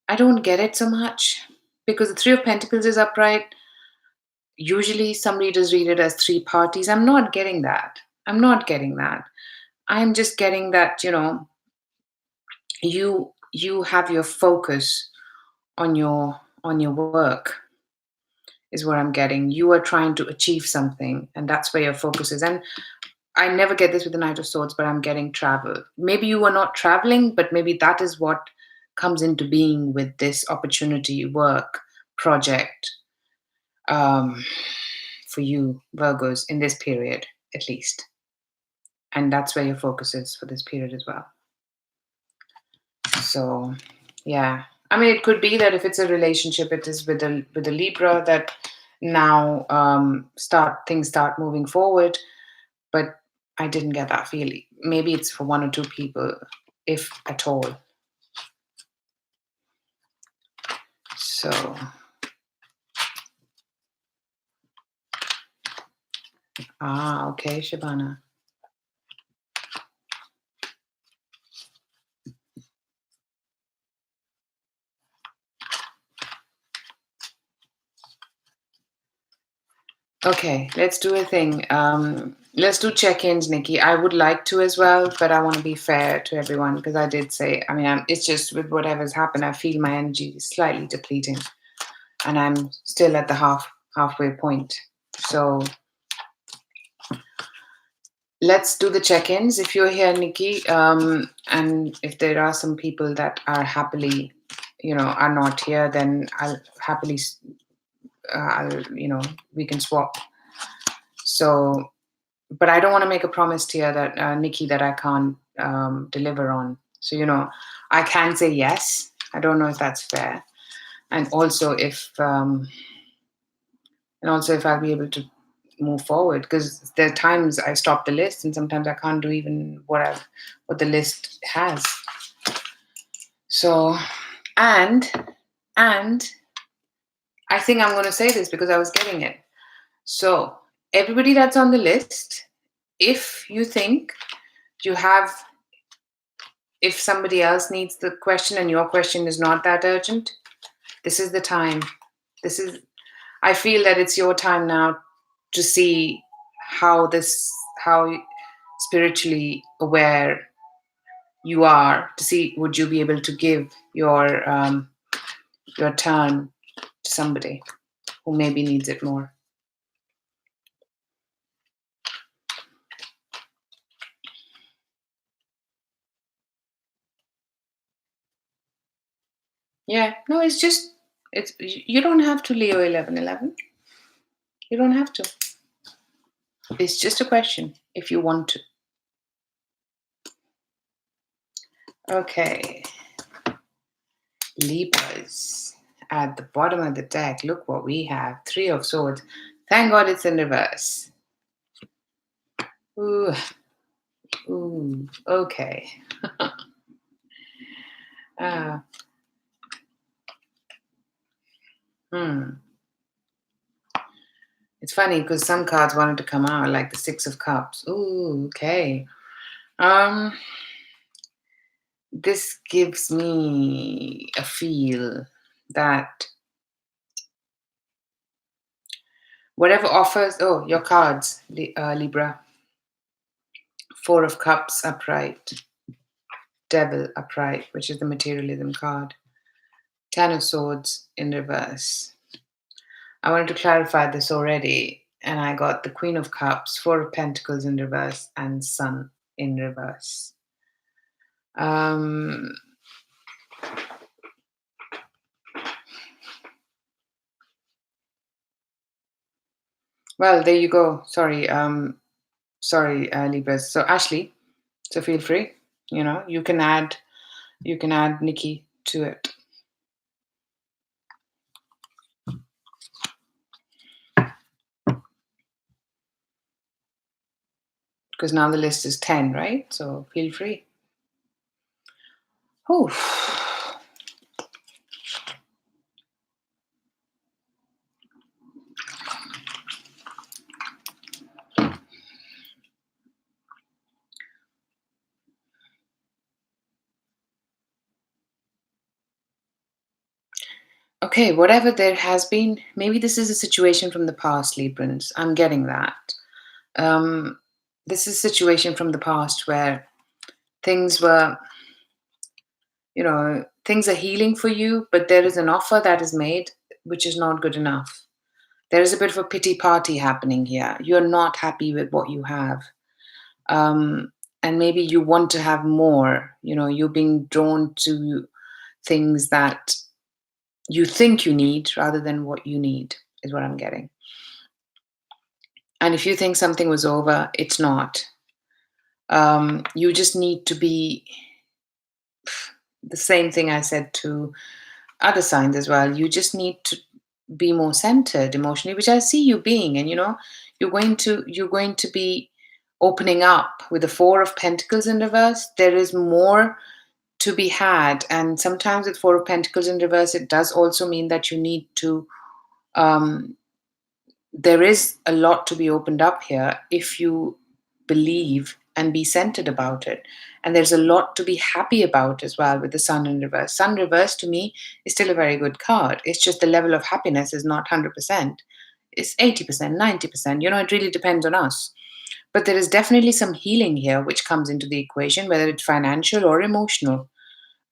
I don't get it so much, because the Three of Pentacles is upright. Usually some readers read it as three parties. I'm not getting that. I'm just getting that, you have your focus on your work, is what I'm getting. You are trying to achieve something, and that's where your focus is. And I never get this with the Knight of Swords, but I'm getting travel. Maybe you are not traveling, but maybe that is what comes into being with this opportunity, work, project, um, for you, Virgos, in this period, at least. And that's where your focus is for this period as well. So, yeah. I mean, it could be that if it's a relationship, it is with a Libra that now things start moving forward. But I didn't get that feeling. Maybe it's for one or two people, if at all. So, okay, Shabana. Okay, let's do a thing. Let's do check-ins, Nikki. I would like to as well, but I want to be fair to everyone because I did say, I mean, it's just with whatever's happened, I feel my energy is slightly depleting, and I'm still at the halfway point. So let's do the check-ins. If you're here, Nikki, and if there are some people that are happily, are not here, then I'll happily, we can swap. So, but I don't want to make a promise to you that, Nikki, that I can't deliver on. So, I can say yes. I don't know if that's fair. And also if I'll be able to move forward, because there are times I stop the list and sometimes I can't do even what the list has. So, and I think I'm going to say this because I was getting it. So everybody that's on the list, if you think if somebody else needs the question and your question is not that urgent, this is the time. I feel that it's your time now to see how spiritually aware you are, to see would you be able to give your turn to somebody who maybe needs it more. Yeah, no, you don't have to Leo 1111. You don't have to. It's just a question if you want to. Okay. Libras at the bottom of the deck. Look what we have. 3 of Swords. Thank God it's in reverse. Ooh. Okay. It's funny because some cards wanted to come out, like the 6 of Cups. Ooh, okay. This gives me a feel that whatever offers, your cards, Libra. 4 of Cups upright, Devil upright, which is the materialism card, 10 of Swords in reverse. I wanted to clarify this already, and I got the Queen of Cups, 4 of Pentacles in reverse, and Sun in reverse. Well, there you go. Sorry, Libras. So Ashley, so feel free. You can add Nikki to it. Because now the list is 10, right? So feel free. Oh. Okay, whatever there has been, maybe this is a situation from the past, Librans. I'm getting that. This is a situation from the past where things were, things are healing for you, but there is an offer that is made which is not good enough. There is a bit of a pity party happening here. You're not happy with what you have. And maybe you want to have more. You're being drawn to things that you think you need rather than what you need, is what I'm getting. And if you think something was over, it's not. You just need to be the same thing I said to other signs as well. You just need to be more centered emotionally, which I see you being. And you're going to be opening up with the Four of Pentacles in reverse. There is more to be had, and sometimes with Four of Pentacles in reverse, it does also mean that you need to there is a lot to be opened up here if you believe and be centered about it. And there's a lot to be happy about as well with the Sun in reverse. Sun reverse to me is still a very good card. It's just the level of happiness is not 100%. It's 80%, 90%. It really depends on us. But there is definitely some healing here which comes into the equation, whether it's financial or emotional.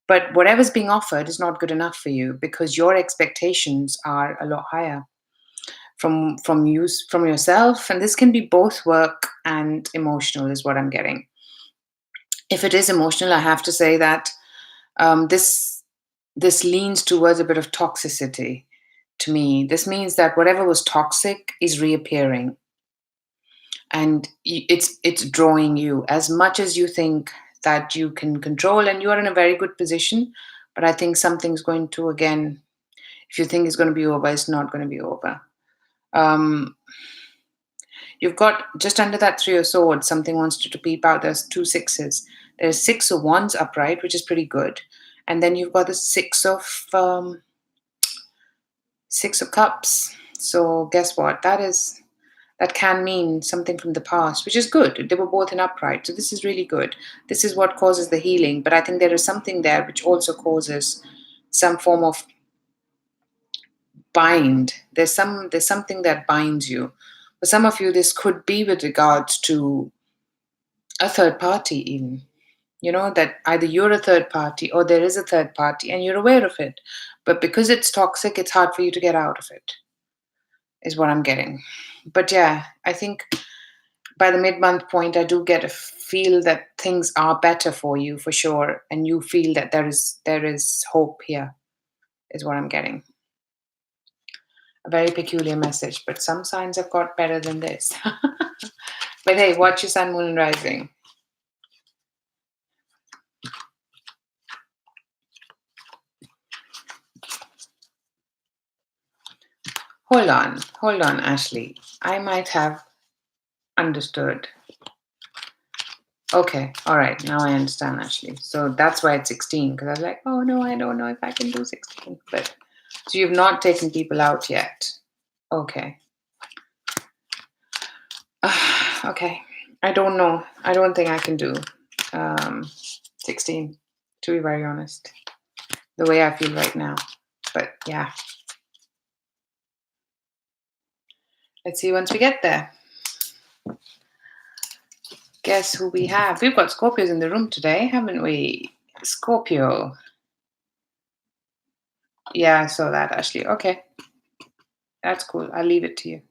But whatever's being offered is not good enough for you because your expectations are a lot higher from yourself, and this can be both work and emotional, is what I'm getting. If it is emotional, I have to say that this leans towards a bit of toxicity to me. This means that whatever was toxic is reappearing, and it's drawing you as much as you think that you can control, and you are in a very good position. But I think something's going to, again, if you think it's going to be over, it's not going to be over. You've got just under that Three of Swords, something wants to peep out. There's two sixes. There's Six of Wands upright, which is pretty good. And then you've got the Six of Cups. So guess what? That can mean something from the past, which is good. They were both in upright. So this is really good. This is what causes the healing. But I think there is something there which also causes some form of bind. There's something that binds you. For some of you, this could be with regards to a third party, even. That either you're a third party or there is a third party and you're aware of it. But because it's toxic, it's hard for you to get out of it, is what I'm getting. But yeah, I think by the mid-month point, I do get a feel that things are better for you for sure. And you feel that there is hope here, is what I'm getting. A very peculiar message, but some signs have got better than this. But hey, watch your sun, moon, and rising. Hold on, Ashley. I might have understood. Okay, all right. Now I understand, Ashley. So that's why it's 16, because I was like, oh no, I don't know if I can do 16. But so you've not taken people out yet. Okay. Okay. I don't know. I don't think I can do 16, to be very honest. The way I feel right now. But yeah. Let's see once we get there. Guess who we have? We've got Scorpios in the room today, haven't we? Scorpio. Yeah, I saw that, Ashley. Okay. That's cool. I'll leave it to you.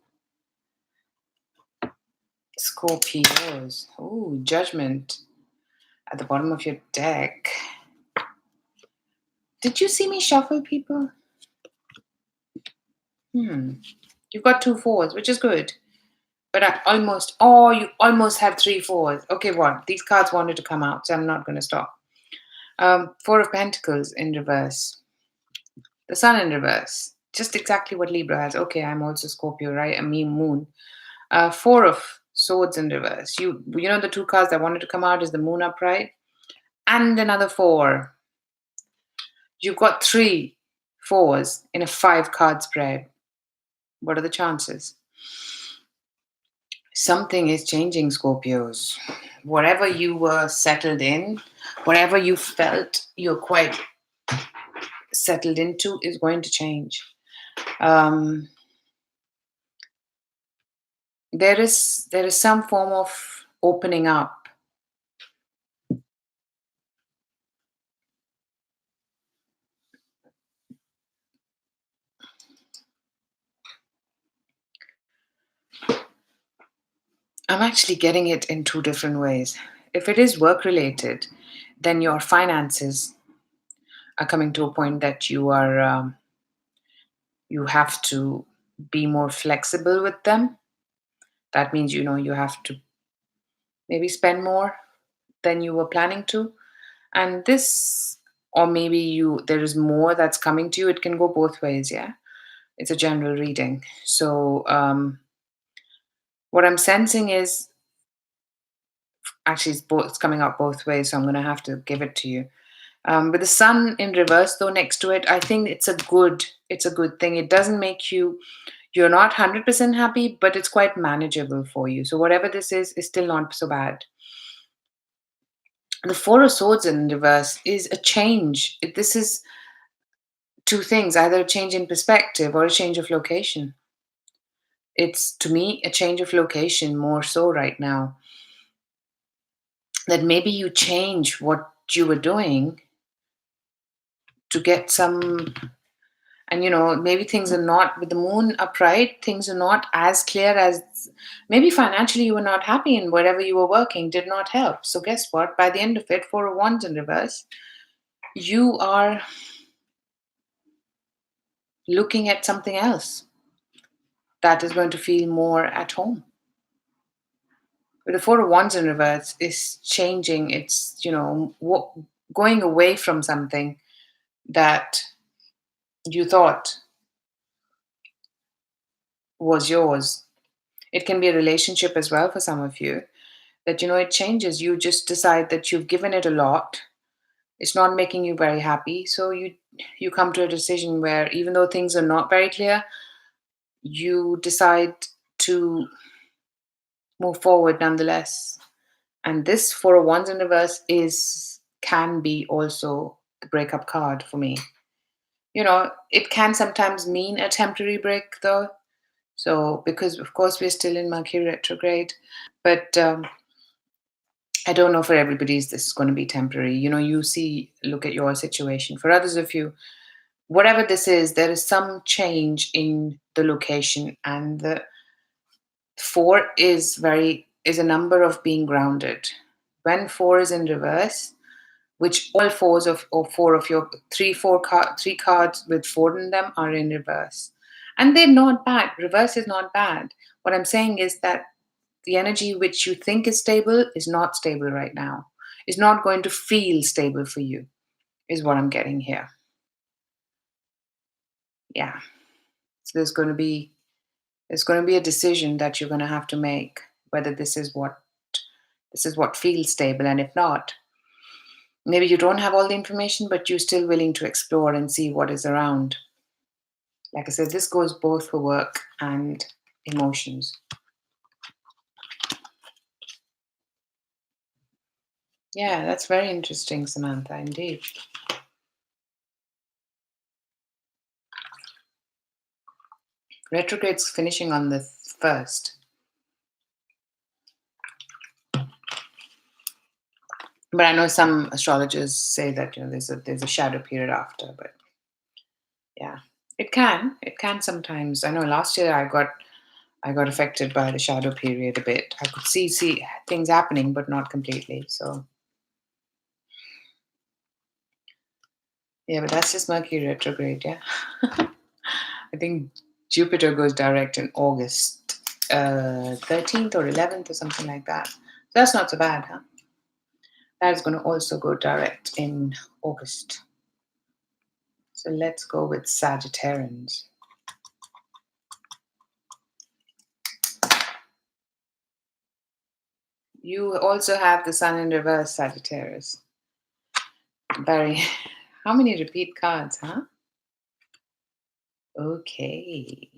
Scorpios. Oh, Judgment at the bottom of your deck. Did you see me shuffle, people? You've got 2 4s, which is good. But you almost have 3 4s. Okay, what? These cards wanted to come out, so I'm not going to stop. 4 of Pentacles in reverse. The Sun in reverse. Just exactly what Libra has. Okay, I'm also Scorpio, right? I mean Moon. 4 of Swords in reverse. You know the 2 cards that wanted to come out is the Moon upright and another 4. You've got 3 4s in a 5-card spread. What are the chances? Something is changing, Scorpios. Whatever you were settled in, whatever you felt you're quite settled into is going to change. There is some form of opening up. I'm actually getting it in two different ways. If it is work related, then your finances are coming to a point that you have to be more flexible with them. That means you have to maybe spend more than you were planning to. And this, or maybe there is more that's coming to you. It can go both ways. Yeah, it's a general reading. So what I'm sensing is actually it's coming out both ways. So I'm going to have to give it to you. With the sun in reverse though next to it, I think it's a good thing. It doesn't make you're not 100% happy, but it's quite manageable for you. So whatever this is still not so bad. The Four of Swords in reverse is a change. This is two things, either a change in perspective or a change of location. It's, to me, a change of location more so right now. That maybe you change what you were doing to get some, and maybe things are not, with the moon upright, things are not as clear as, maybe financially you were not happy and wherever you were working did not help. So guess what? By the end of it, Four of Wands in reverse, you are looking at something else that is going to feel more at home. But the Four of Wands in reverse is changing. It's, going away from something that you thought was yours. It can be a relationship as well for some of you, that, it changes. You just decide that you've given it a lot. It's not making you very happy. So you come to a decision where, even though things are not very clear, you decide to move forward nonetheless. And this Four of Wands in reverse can be also the breakup card for me. It can sometimes mean a temporary break though. So, because of course we're still in Mercury retrograde, but I don't know, for everybody this is going to be temporary. Look at your situation. For others of you, whatever this is, there is some change in the location, and the four is a number of being grounded. When four is in reverse, which all fours of or four of your three cards with four in them are in reverse, and they're not bad. Reverse is not bad. What I'm saying is that the energy which you think is stable is not stable right now. Is not going to feel stable for you, is what I'm getting here. Yeah. So there's going to be a decision that you're going to have to make, whether this is what feels stable, and if not, maybe you don't have all the information, but you're still willing to explore and see what is around. Like I said, this goes both for work and emotions. Yeah, that's very interesting, Samantha, indeed. Retrograde's finishing on the 1st. But I know some astrologers say that there's a shadow period after, but yeah. It can sometimes. I know last year I got affected by the shadow period a bit. I could see things happening, but not completely. So yeah, but that's just Mercury retrograde. Yeah, I think Jupiter goes direct in August 13th or 11th or something like that. So that's not so bad, huh? That is going to also go direct in August. So let's go with Sagittarians. You also have the Sun in reverse, Sagittarius. Very. How many repeat cards, huh? Okay.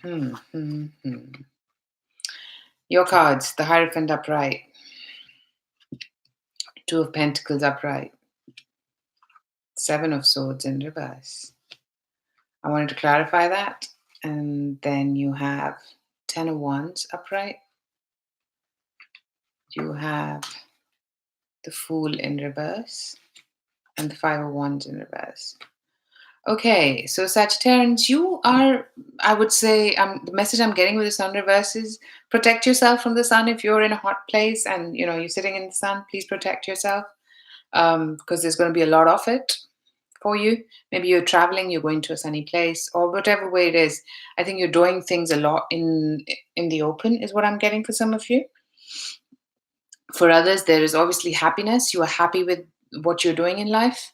Hmm, hmm, hmm. Your cards, the Hierophant upright, Two of Pentacles upright, Seven of Swords in reverse. I wanted to clarify that. And then you have Ten of Wands upright. You have the Fool in reverse and the Five of Wands in reverse. Okay, so Sagittarians, you are, I would say, the message I'm getting with the sun reverse is protect yourself from the sun. If you're in a hot place and you're sitting in the sun, please protect yourself, because there's going to be a lot of it for you. Maybe you're traveling, you're going to a sunny place, or whatever way it is. I think you're doing things a lot in the open, is what I'm getting for some of you. For others, there is obviously happiness. You are happy with what you're doing in life,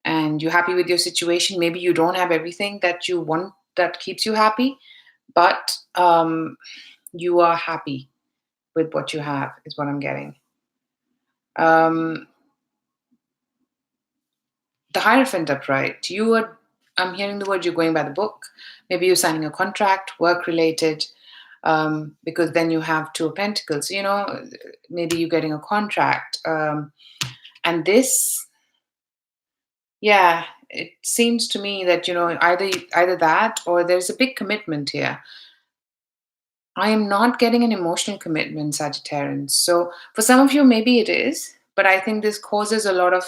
and you're happy with your situation. Maybe you don't have everything that you want that keeps you happy, but you are happy with what you have, is what I'm getting. Um, the Hierophant upright, I'm hearing the word you're going by the book. Maybe you're signing a contract, work related, because then you have Two of Pentacles. Maybe you're getting a contract. And this, yeah, it seems to me that, either that or there's a big commitment here. I am not getting an emotional commitment, Sagittarians. So for some of you, maybe it is, but I think this causes a lot of,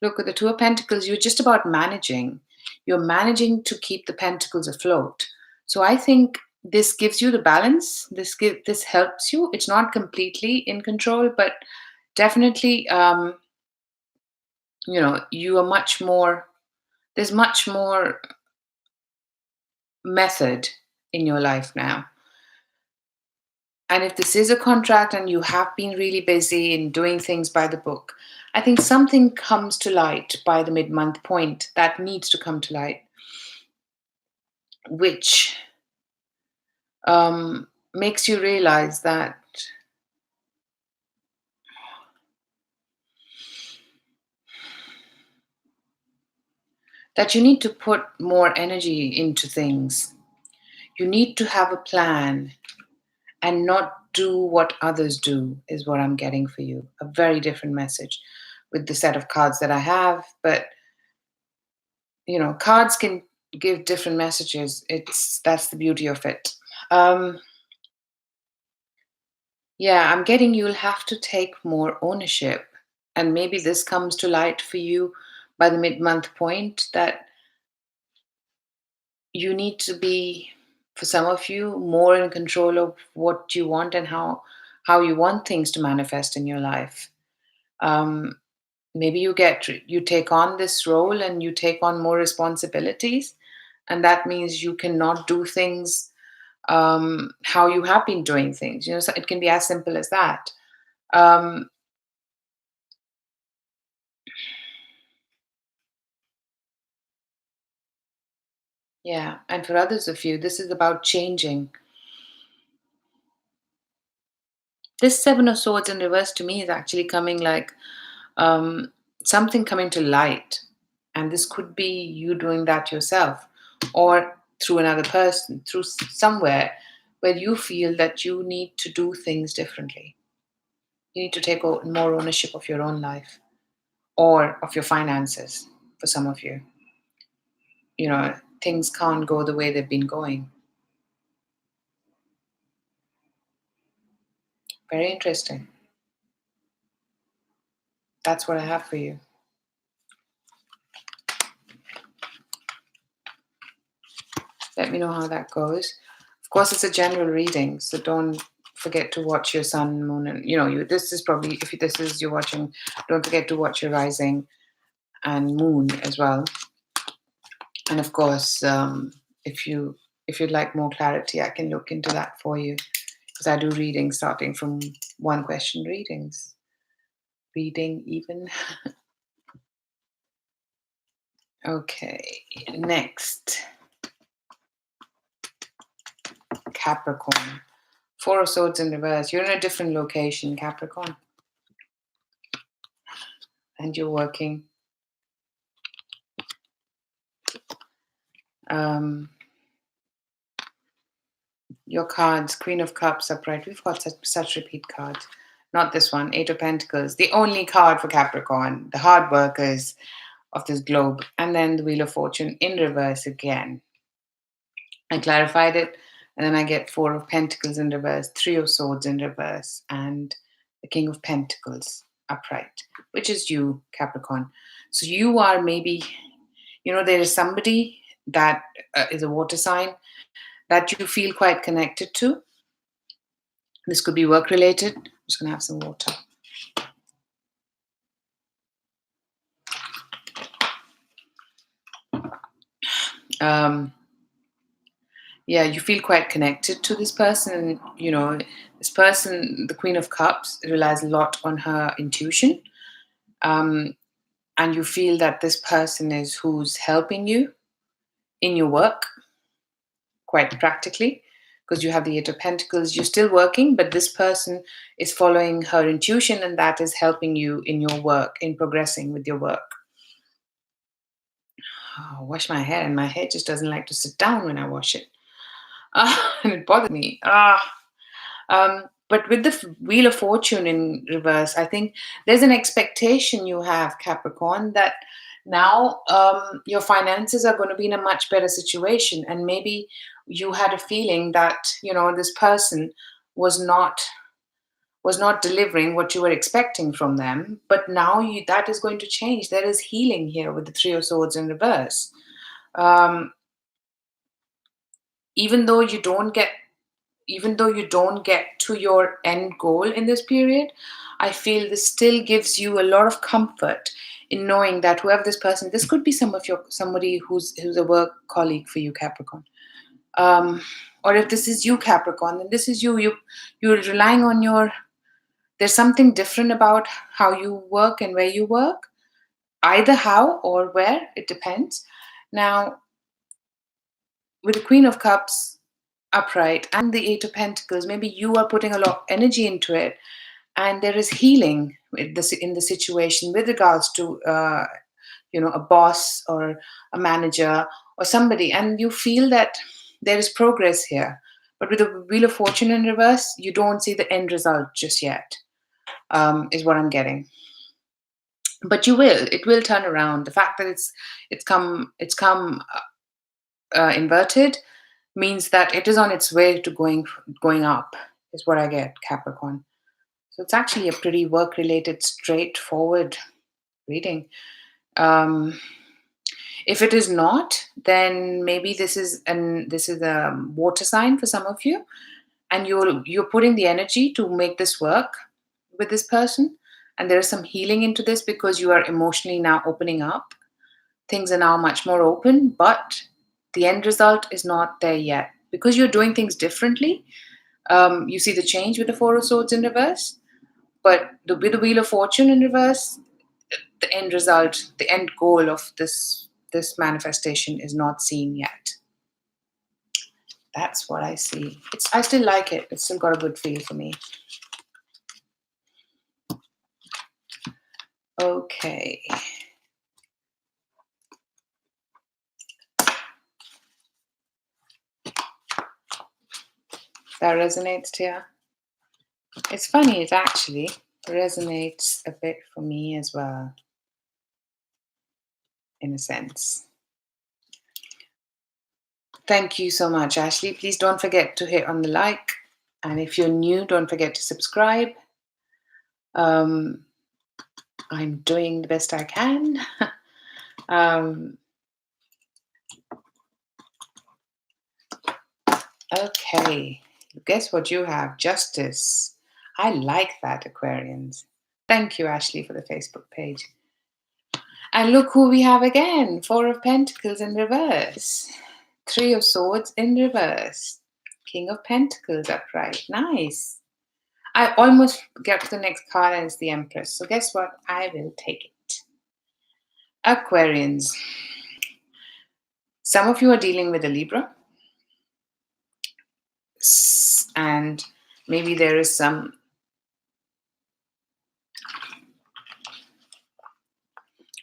look, at the Two of Pentacles, you're just about managing. You're managing to keep the pentacles afloat. So I think this gives you the balance. This helps you. It's not completely in control, but definitely, you are much more. There's much more method in your life now. And if this is a contract and you have been really busy in doing things by the book, I think something comes to light by the mid month point that needs to come to light, which makes you realize that you need to put more energy into things. You need to have a plan and not do what others do, is what I'm getting for you. A very different message with the set of cards that I have, but cards can give different messages. That's the beauty of it. um yeah, I'm getting you'll have to take more ownership, and maybe this comes to light for you by the mid-month point, that you need to be, for some of you, more in control of what you want and how you want things to manifest in your life. um Maybe you take on this role and you take on more responsibilities, and that means you cannot do things how you have been doing things. So it can be as simple as that. um yeah, and for others of you, this is about changing. This Seven of Swords in reverse to me is actually coming like, um something coming to light, and this could be you doing that yourself, or through another person, through somewhere where you feel that you need to do things differently. You need to take more ownership of your own life, or of your finances. For some of you, things can't go the way they've been going. Very interesting. That's what I have for you. Let me know how that goes. Of course, it's a general reading, so don't forget to watch your sun, moon, and this is probably, if this is you're watching, don't forget to watch your rising and moon as well. And of course, if you'd like more clarity, I can look into that for you, because I do readings starting from one question reading even. Okay, next, Capricorn. Four of Swords in reverse. You're in a different location, Capricorn, and you're working. Um, your cards, Queen of Cups upright. We've got such repeat cards. Not this one, Eight of Pentacles. The only card for Capricorn, the hard workers of this globe. And then the Wheel of Fortune in reverse again. I clarified it. And then I get Four of Pentacles in reverse, Three of Swords in reverse, and the King of Pentacles upright, which is you, Capricorn. So you are maybe, There is somebody that is a water sign that you feel quite connected to. This could be work related. I'm just going to have some water. Yeah, you feel quite connected to this person. This person, the Queen of Cups, relies a lot on her intuition. And you feel that this person is who's helping you in your work, quite practically, because you have the Eight of Pentacles. You're still working, but this person is following her intuition, and that is helping you in your work, in progressing with your work. Oh, wash my hair, and my hair just doesn't like to sit down when I wash it. And it bothered me. But with the Wheel of Fortune in reverse, I think there's an expectation you have, Capricorn, that now your finances are going to be in a much better situation. And maybe you had a feeling that, this person was not delivering what you were expecting from them. But now that is going to change. There is healing here with the Three of Swords in reverse. Um, even though you don't get to your end goal in this period, I feel this still gives you a lot of comfort in knowing that whoever this could be somebody who's a work colleague for you, Capricorn. Or if this is you, Capricorn, then this is you're relying on there's something different about how you work and where you work, either how or where, it depends. Now, with the Queen of Cups upright and the Eight of Pentacles, maybe you are putting a lot of energy into it, and there is healing in the situation with regards to a boss or a manager or somebody, and you feel that there is progress here. But with the Wheel of Fortune in reverse, you don't see the end result just yet, is what I'm getting. But it will turn around. The fact that it's come inverted means that it is on its way to going up, is what I get, Capricorn. So it's actually a pretty work-related, straightforward reading. If it is not, then maybe this is a water sign for some of you, and you're putting the energy to make this work with this person, and there is some healing into this because you are emotionally now opening up. Things are now much more open, but the end result is not there yet because you're doing things differently. You see the change with the Four of Swords in reverse, but with the Wheel of Fortune in reverse, the end result, the end goal of this manifestation is not seen yet. That's what I see. I still like it. It's still got a good feel for me. Okay. That resonates to you? It's funny, it actually resonates a bit for me as well, in a sense. Thank you so much, Ashley. Please don't forget to hit on the like. And if you're new, don't forget to subscribe. I'm doing the best I can. Okay. Guess what you have? Justice. I like that, Aquarians. Thank you, Ashley, for the Facebook page. And look who we have again. Four of Pentacles in reverse. Three of Swords in reverse. King of Pentacles upright. Nice. I almost get to the next card and it's the Empress. So guess what? I will take it. Aquarians. Some of you are dealing with a Libra. And maybe there is some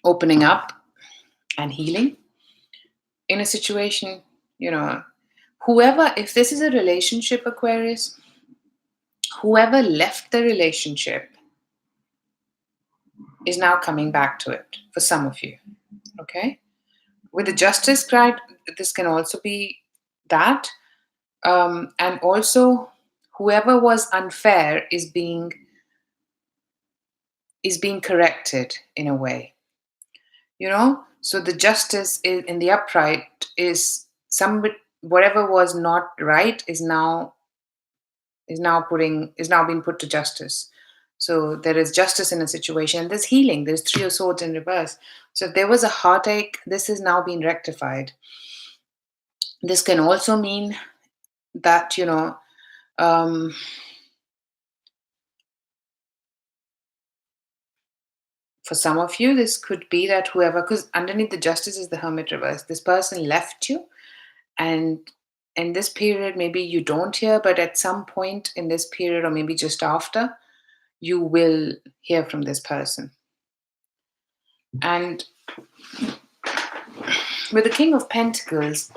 opening up and healing in a situation, if this is a relationship, Aquarius, whoever left the relationship is now coming back to it for some of you. Okay? With the Justice card, this can also be that. And also, whoever was unfair is being corrected in a way. So the justice in the upright is somebody, whatever was not right is now being put to justice. So there is justice in a situation, and there's healing. There's three of swords in reverse. So if there was a heartache, this is now being rectified. This can also mean that, um, for some of you, this could be that whoever, because underneath the justice is the hermit reverse, this person left you, and in this period, maybe you don't hear, but at some point in this period, or maybe just after, you will hear from this person. And with the King of Pentacles,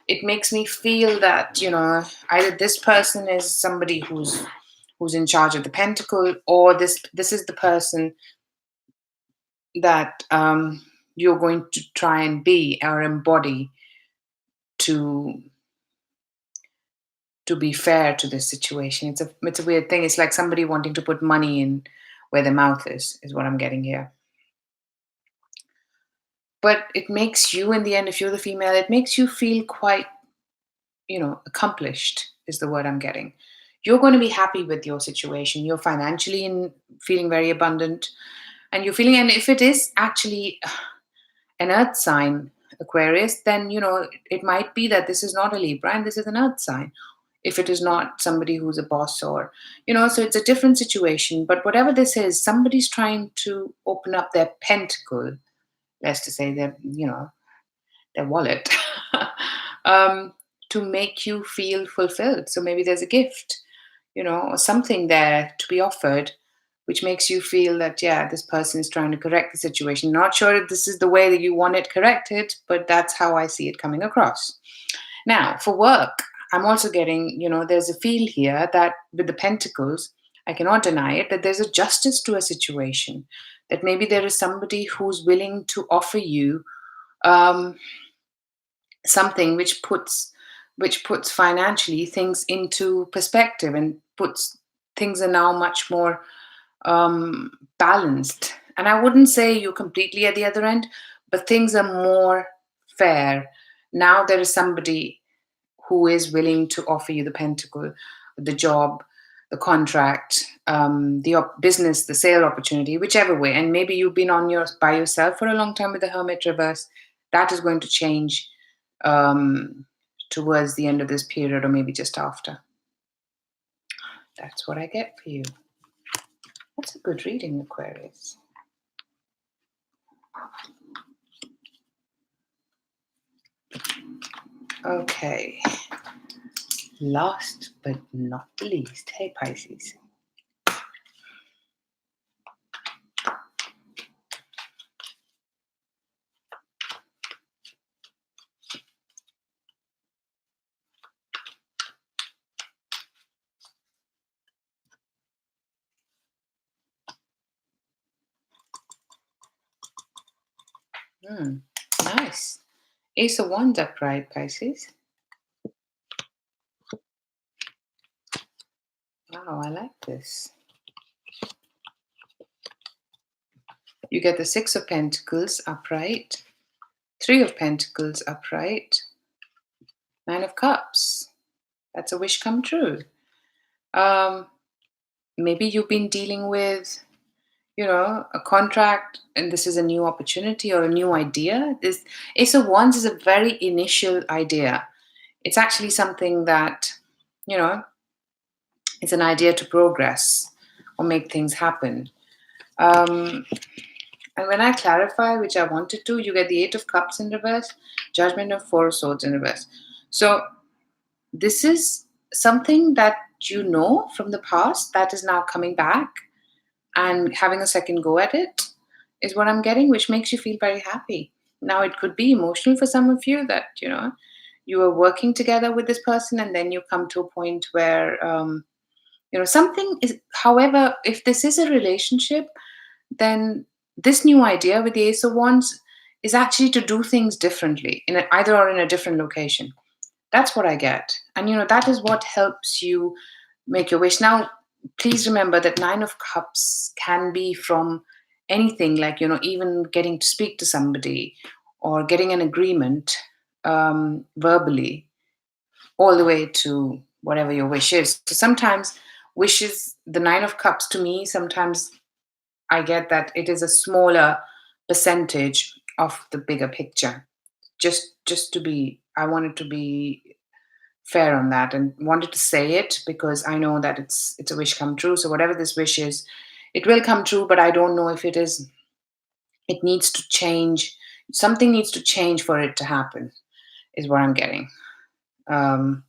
it makes me feel that, either this person is somebody who's in charge of the pentacle, or this is the person that you're going to try and be or embody to be fair to this situation. It's a weird thing. It's like somebody wanting to put money in where their mouth is what I'm getting here. But it makes you, in the end, if you're the female, it makes you feel quite, accomplished is the word I'm getting. You're going to be happy with your situation. You're financially feeling very abundant, and you're feeling, and if it is actually an earth sign, Aquarius, then, it might be that this is not a Libra and this is an earth sign. If it is not somebody who's a boss, or, so it's a different situation. But whatever this is, somebody's trying to open up their pentacle, let's to say their wallet, to make you feel fulfilled. So maybe there's a gift, or something there to be offered, which makes you feel that, yeah, this person is trying to correct the situation. Not sure if this is the way that you want it corrected, but that's how I see it coming across. Now, for work, I'm also getting, there's a feel here that with the pentacles, I cannot deny it, that there's a justice to a situation, that maybe there is somebody who's willing to offer you something which puts financially things into perspective, and puts things are now much more balanced. And I wouldn't say you're completely at the other end, but things are more fair. Now there is somebody who is willing to offer you the pentacle, the job, the contract, business, the sale opportunity, whichever way. And maybe you've been by yourself for a long time with the hermit reverse. That is going to change towards the end of this period, or maybe just after. That's what I get for you. That's a good reading, Aquarius. Okay. Last but not the least, hey Pisces. Nice. Ace of Wands upright, Pisces. Wow, I like this. You get the Six of Pentacles upright, Three of Pentacles upright, Nine of Cups. That's a wish come true. Maybe you've been dealing with, a contract, and this is a new opportunity or a new idea. This Ace of Wands is a very initial idea. It's actually something that, it's an idea to progress or make things happen. And when I clarify, which I wanted to, you get the Eight of Cups in reverse, Judgment, of Four of Swords in reverse. So this is something that from the past that is now coming back and having a second go at it is what I'm getting, which makes you feel very happy. Now, it could be emotional for some of you that, you are working together with this person, and then you come to a point where, something is, however, if this is a relationship, then this new idea with the Ace of Wands is actually to do things differently, either or in a different location. That's what I get. And, that is what helps you make your wish. Now, please remember that Nine of Cups can be from anything, like, even getting to speak to somebody, or getting an agreement verbally, all the way to whatever your wish is. So sometimes wishes, the Nine of Cups to me, sometimes I get that it is a smaller percentage of the bigger picture. Just to be, I wanted to be fair on that and wanted to say it because I know that it's a wish come true. So whatever this wish is, it will come true, but I don't know if it is, it needs to change. Something needs to change for it to happen, is what I'm getting. Um,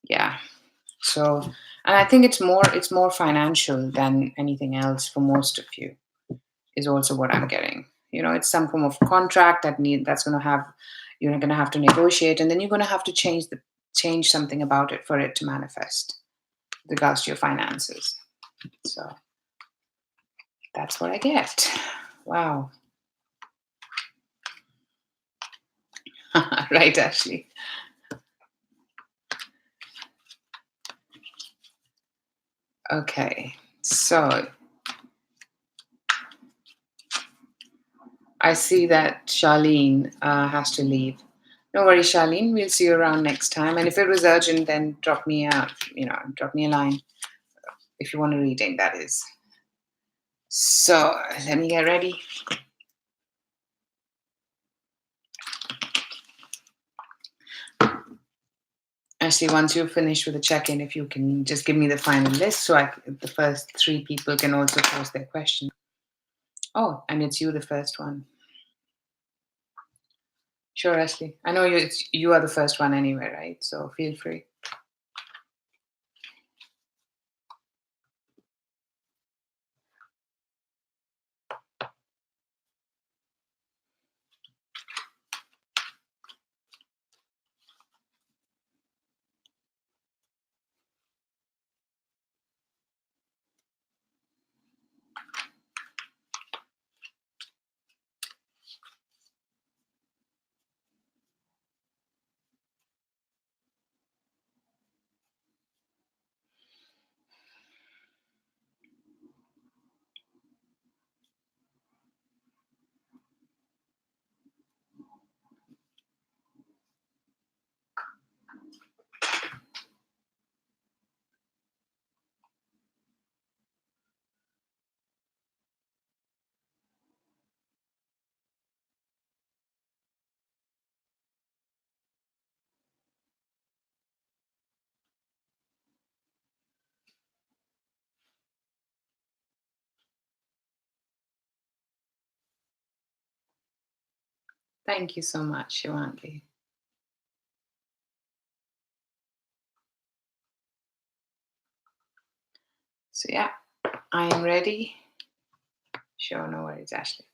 yeah. So, and I think it's more financial than anything else for most of you, is also what I'm getting. It's some form of contract that's going to have, you're going to have to negotiate, and then you're going to have to change something about it for it to manifest with regards to your finances. So that's what I get. Wow. Right, Ashley. Okay, so I see that Charlene has to leave. No worries, Charlene. We'll see you around next time. And if it was urgent, then drop me a line if you want a reading, that is. So let me get ready. Actually, once you're finished with the check-in, if you can just give me the final list, so the first three people can also post their question. Oh, and it's you, the first one. Sure, Ashley. I know you are the first one anyway, right? So feel free. Thank you so much, Shivangi. So yeah, I am ready. Sure, no worries, Ashley.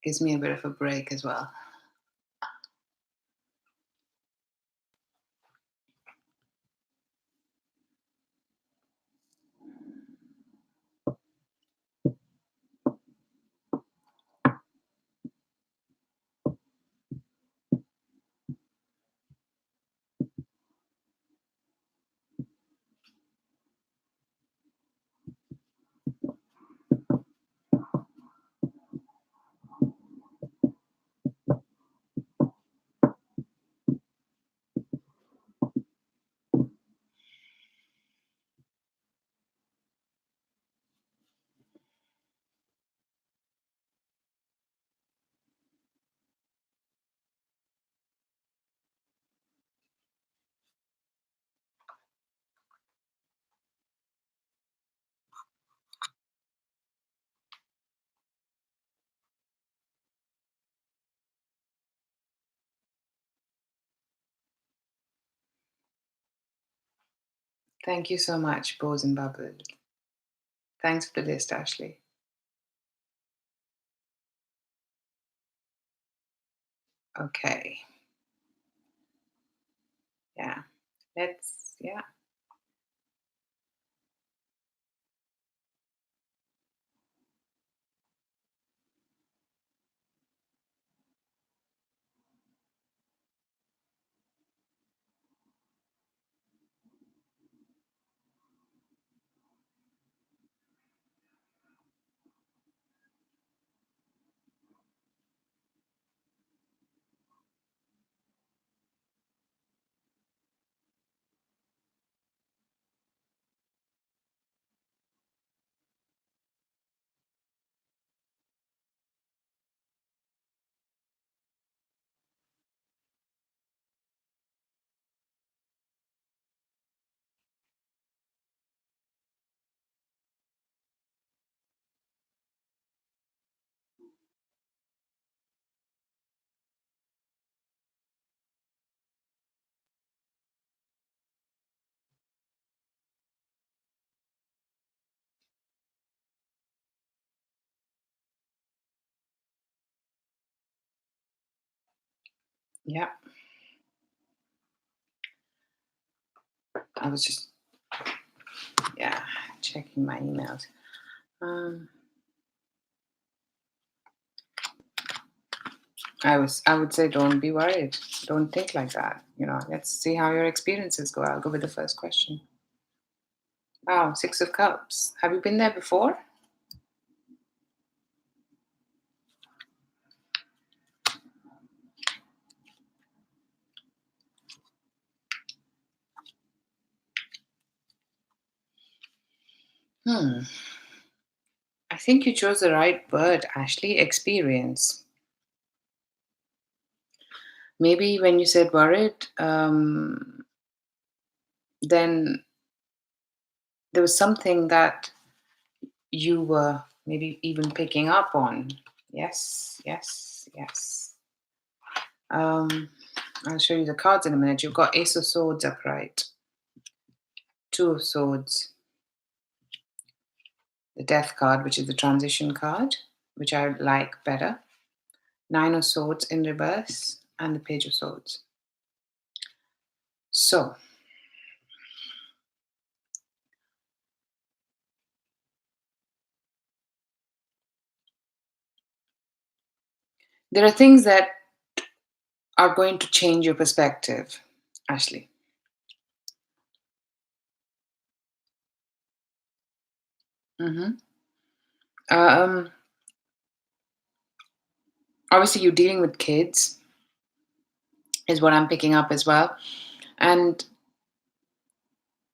Gives me a bit of a break as well. Thank you so much, Bows and Bubbles. Thanks for the list, Ashley. Okay. Yeah. Yeah. Yeah. I was just, yeah, checking my emails. Um, I would say don't be worried. Don't think like that. Let's see how your experiences go. I'll go with the first question. Wow, Six of Cups. Have you been there before? Hmm. I think you chose the right word, Ashley. Experience. Maybe when you said worried, then there was something that you were maybe even picking up on. Yes, yes, yes. I'll show you the cards in a minute. You've got Ace of Swords upright, Two of Swords, the Death card, which is the transition card, which I like better, Nine of Swords in reverse, and the Page of Swords. So, there are things that are going to change your perspective, Ashley. hmm Um, Obviously, you're dealing with kids, is what I'm picking up as well. And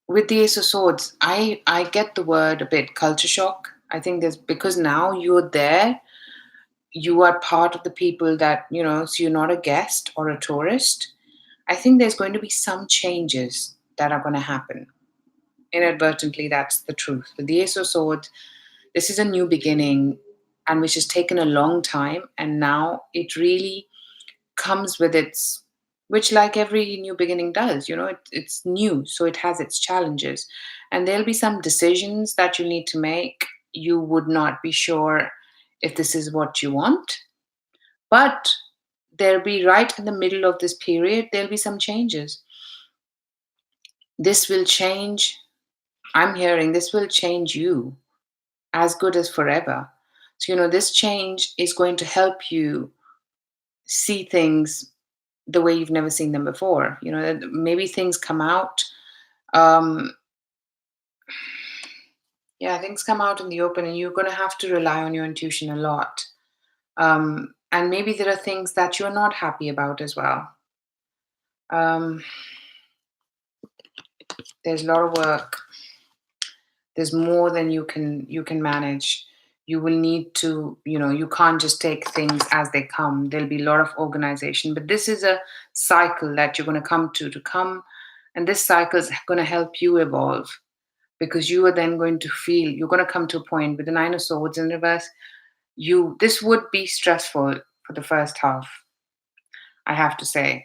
with the Ace of Swords, I get the word a bit culture shock. I think there's because now you're there, you are part of the people that so you're not a guest or a tourist. I think there's going to be some changes that are going to happen inadvertently. That's the truth. With the Ace of Swords, this is a new beginning, and which has taken a long time, and now it really comes with its, which like every new beginning does, it's new, so it has its challenges, and there'll be some decisions that you need to make. You would not be sure if this is what you want, but there'll be, right in the middle of this period, there'll be some changes. This will change, I'm hearing this will change you as good as forever. So this change is going to help you see things the way you've never seen them before. Maybe things come out. Um, yeah, things come out in the open, and you're going to have to rely on your intuition a lot. And maybe there are things that you're not happy about as well. Um, there's a lot of work. There's more than you can manage. You will need to, you can't just take things as they come. There'll be a lot of organization, but this is a cycle that you're going to come, and this cycle is going to help you evolve, because you are then going to feel, you're going to come to a point with the Nine of Swords in reverse. This would be stressful for the first half, I have to say.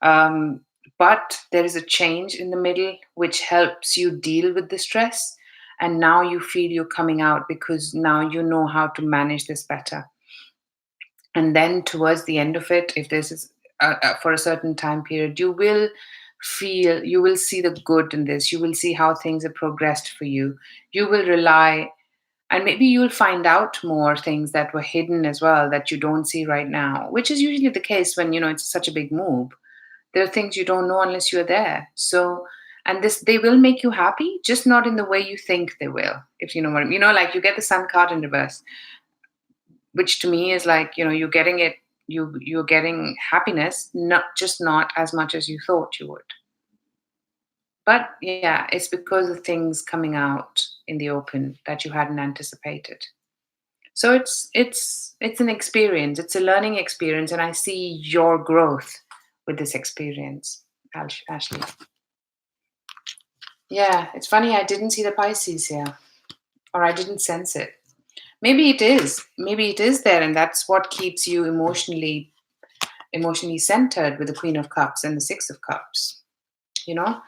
um, but there is a change in the middle which helps you deal with the stress, and now you feel you're coming out because now you know how to manage this better. And then towards the end of it, if this is for a certain time period, you will see the good in this. You will see how things have progressed for you. You will rely, and maybe you'll find out more things that were hidden as well that you don't see right now, which is usually the case when it's such a big move. There are things you don't know unless you're there. So, and this, they will make you happy, just not in the way you think they will, if you know what I mean. Like you get the Sun card in reverse, which to me is like, you're getting it, you're getting happiness, not as much as you thought you would. But yeah, it's because of things coming out in the open that you hadn't anticipated. So it's an experience, it's a learning experience, and I see your growth with this experience, Ashley. Yeah, it's funny I didn't see the Pisces here, or I didn't sense it. Maybe it is. Maybe it is there, and that's what keeps you emotionally centered with the Queen of Cups and the Six of Cups, you know?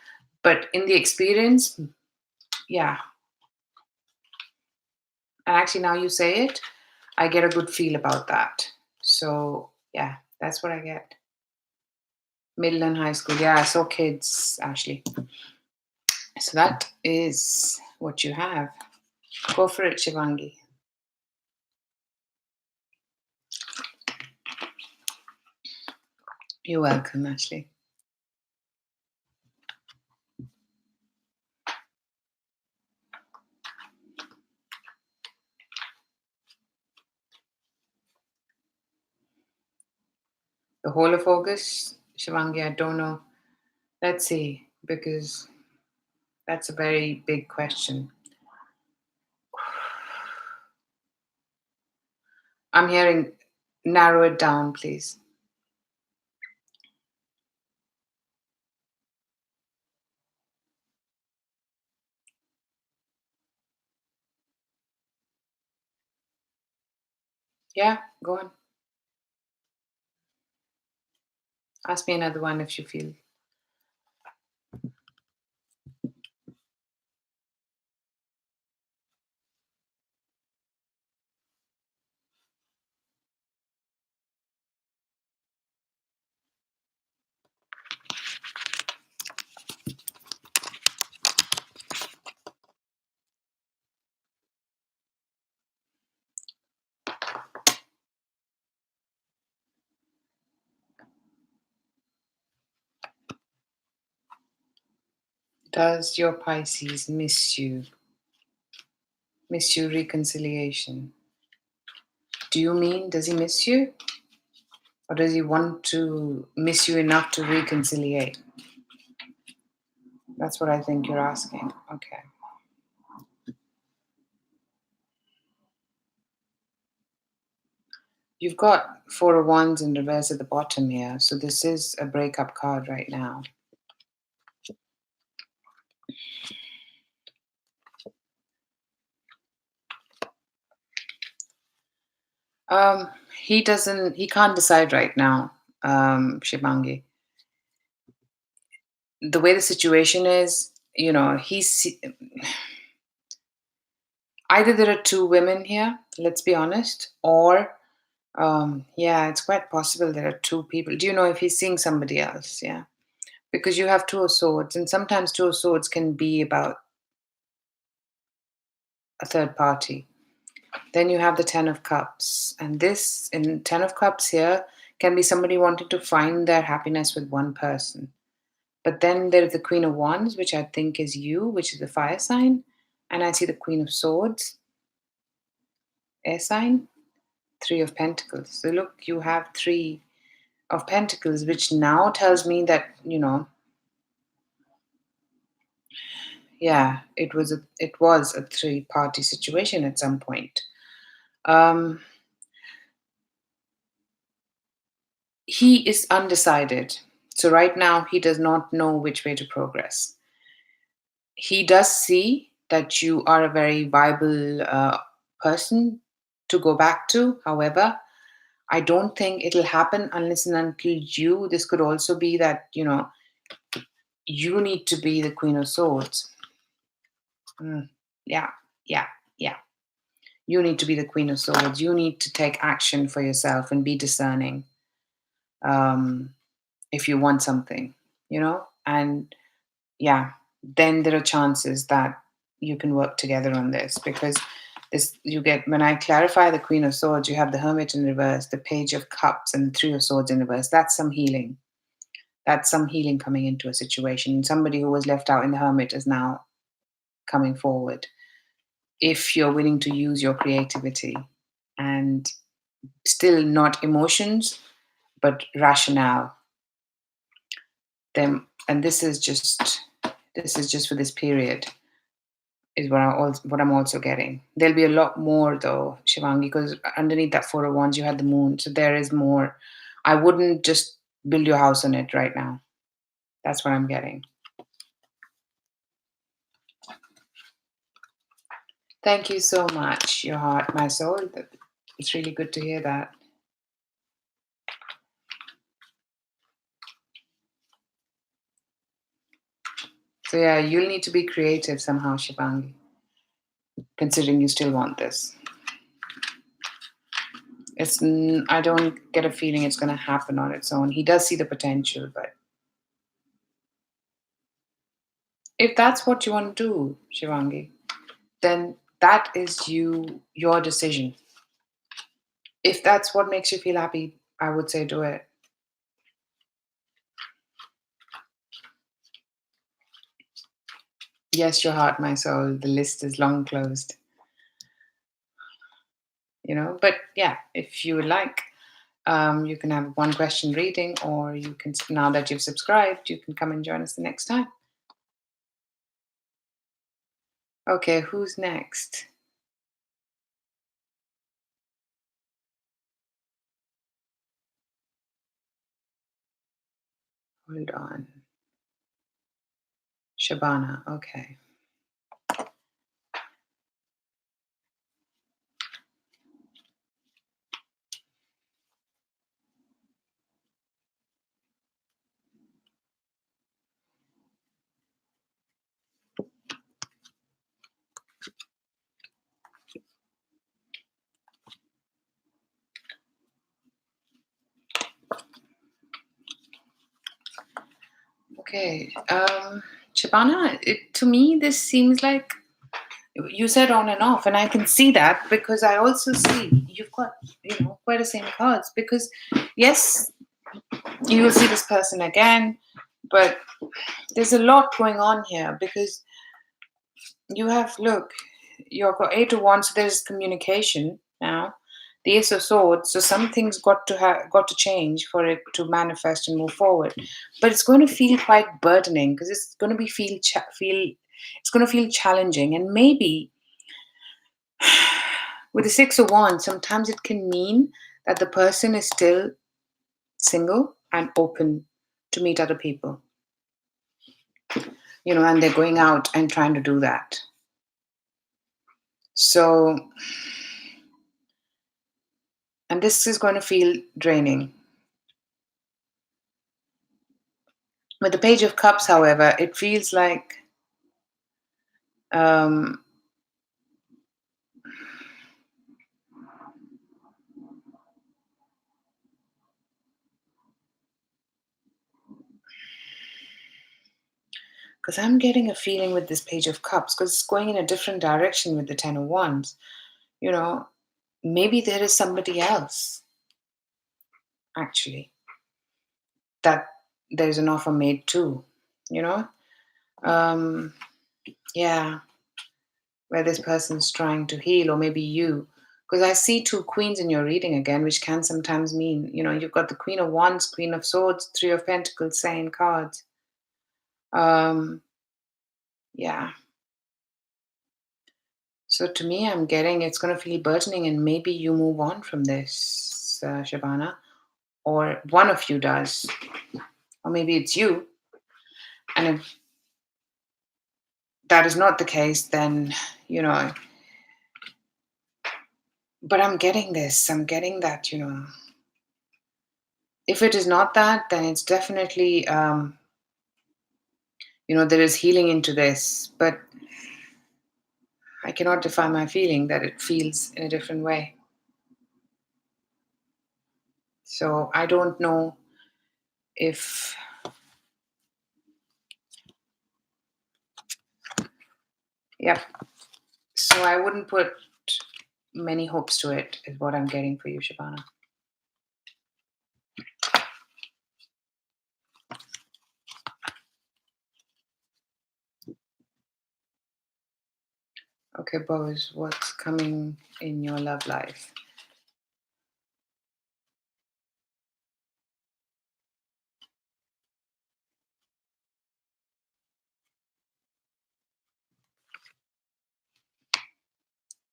But in the experience, yeah. And actually now you say it, I get a good feel about that. So yeah, that's what I get. Middle and high school. Yeah, I saw kids, Ashley. So that is what you have. Go for it, Shivangi. You're welcome, Ashley. The whole of August, Shivangi, I don't know. Let's see, because that's a very big question. I'm hearing narrow it down, please. Yeah, go on. Ask me another one if you feel. Does your Pisces miss you? Miss you reconciliation? Do you mean, does he miss you? Or does he want to miss you enough to reconciliate? That's what I think you're asking. Okay. You've got Four of Wands in reverse at the bottom here. So this is a breakup card right now. He can't decide right now, Shibangi. The way the situation is, either there are two women here, let's be honest, or yeah, it's quite possible there are two people. Do you know if he's seeing somebody else? Yeah. Because you have Two of Swords, and sometimes Two of Swords can be about a third party. Then you have the Ten of Cups, and this in Ten of Cups here can be somebody wanting to find their happiness with one person. But then there's the Queen of Wands, which I think is you, which is the fire sign, and I see the Queen of Swords, air sign, Three of Pentacles. So look, you have Three of Pentacles, which now tells me that yeah, it was a three-party situation at some point. Um, he is undecided. So right now he does not know which way to progress. He does see that you are a very viable person to go back to. However, I don't think it'll happen unless and until this could also be that, you need to be the Queen of Swords. Yeah, yeah, yeah. You need to be the Queen of Swords. You need to take action for yourself and be discerning if you want something, and yeah, then there are chances that you can work together on this because when I clarify the Queen of Swords, you have the Hermit in reverse, the Page of Cups, and the Three of Swords in reverse. That's some healing. That's some healing coming into a situation. Somebody who was left out in the Hermit is now coming forward. If you're willing to use your creativity and still not emotions, but rationale, then, and this is just for this period, is what I'm also getting. There'll be a lot more though, Shivangi, because underneath that Four of Wands you had the Moon, so there is more. I wouldn't just build your house on it right now. That's what I'm getting. Thank you so much, your heart, my soul. It's really good to hear that. So yeah, you'll need to be creative somehow, Shivangi, considering you still want this. I don't get a feeling it's going to happen on its own. He does see the potential, but If that's what you want to do, Shivangi, then that is your decision. If that's what makes you feel happy, I would say do it. Yes, your heart, my soul. The list is long closed, But yeah, if you would like, you can have one question reading, or you can, now that you've subscribed, you can come and join us the next time. Okay, who's next? Hold on. Shabana, okay. Okay. Shabana, to me, this seems like you said on and off, and I can see that because I also see you've got, quite the same cards. Because, yes, you will see this person again, but there's a lot going on here because you have, look, you've got Eight of Wands, so there's communication now. The Ace of Swords, so something's got to change for it to manifest and move forward. But it's going to feel quite burdening because it's going to be it's going to feel challenging, and maybe with the Six of Wands, sometimes it can mean that the person is still single and open to meet other people, and they're going out and trying to do that. So, and this is going to feel draining. With the Page of Cups, however, it feels like um, because I'm getting a feeling with this Page of Cups, because it's going in a different direction with the Ten of Wands. Maybe there is somebody else, actually, that there's an offer made to, you know? Yeah, where this person's trying to heal, or maybe you. Because I see two queens in your reading again, which can sometimes mean, you've got the Queen of Wands, Queen of Swords, Three of Pentacles, same cards. Yeah. So to me, I'm getting it's going to feel burdening, and maybe you move on from this, Shabana, or one of you does, or maybe it's you. And if that is not the case, then, but I'm getting this, I'm getting that, if it is not that, then it's definitely, there is healing into this, but I cannot define my feeling that it feels in a different way. So I don't know if, yep. So I wouldn't put many hopes to it, is what I'm getting for you, Shabana. Okay, Bose, what's coming in your love life?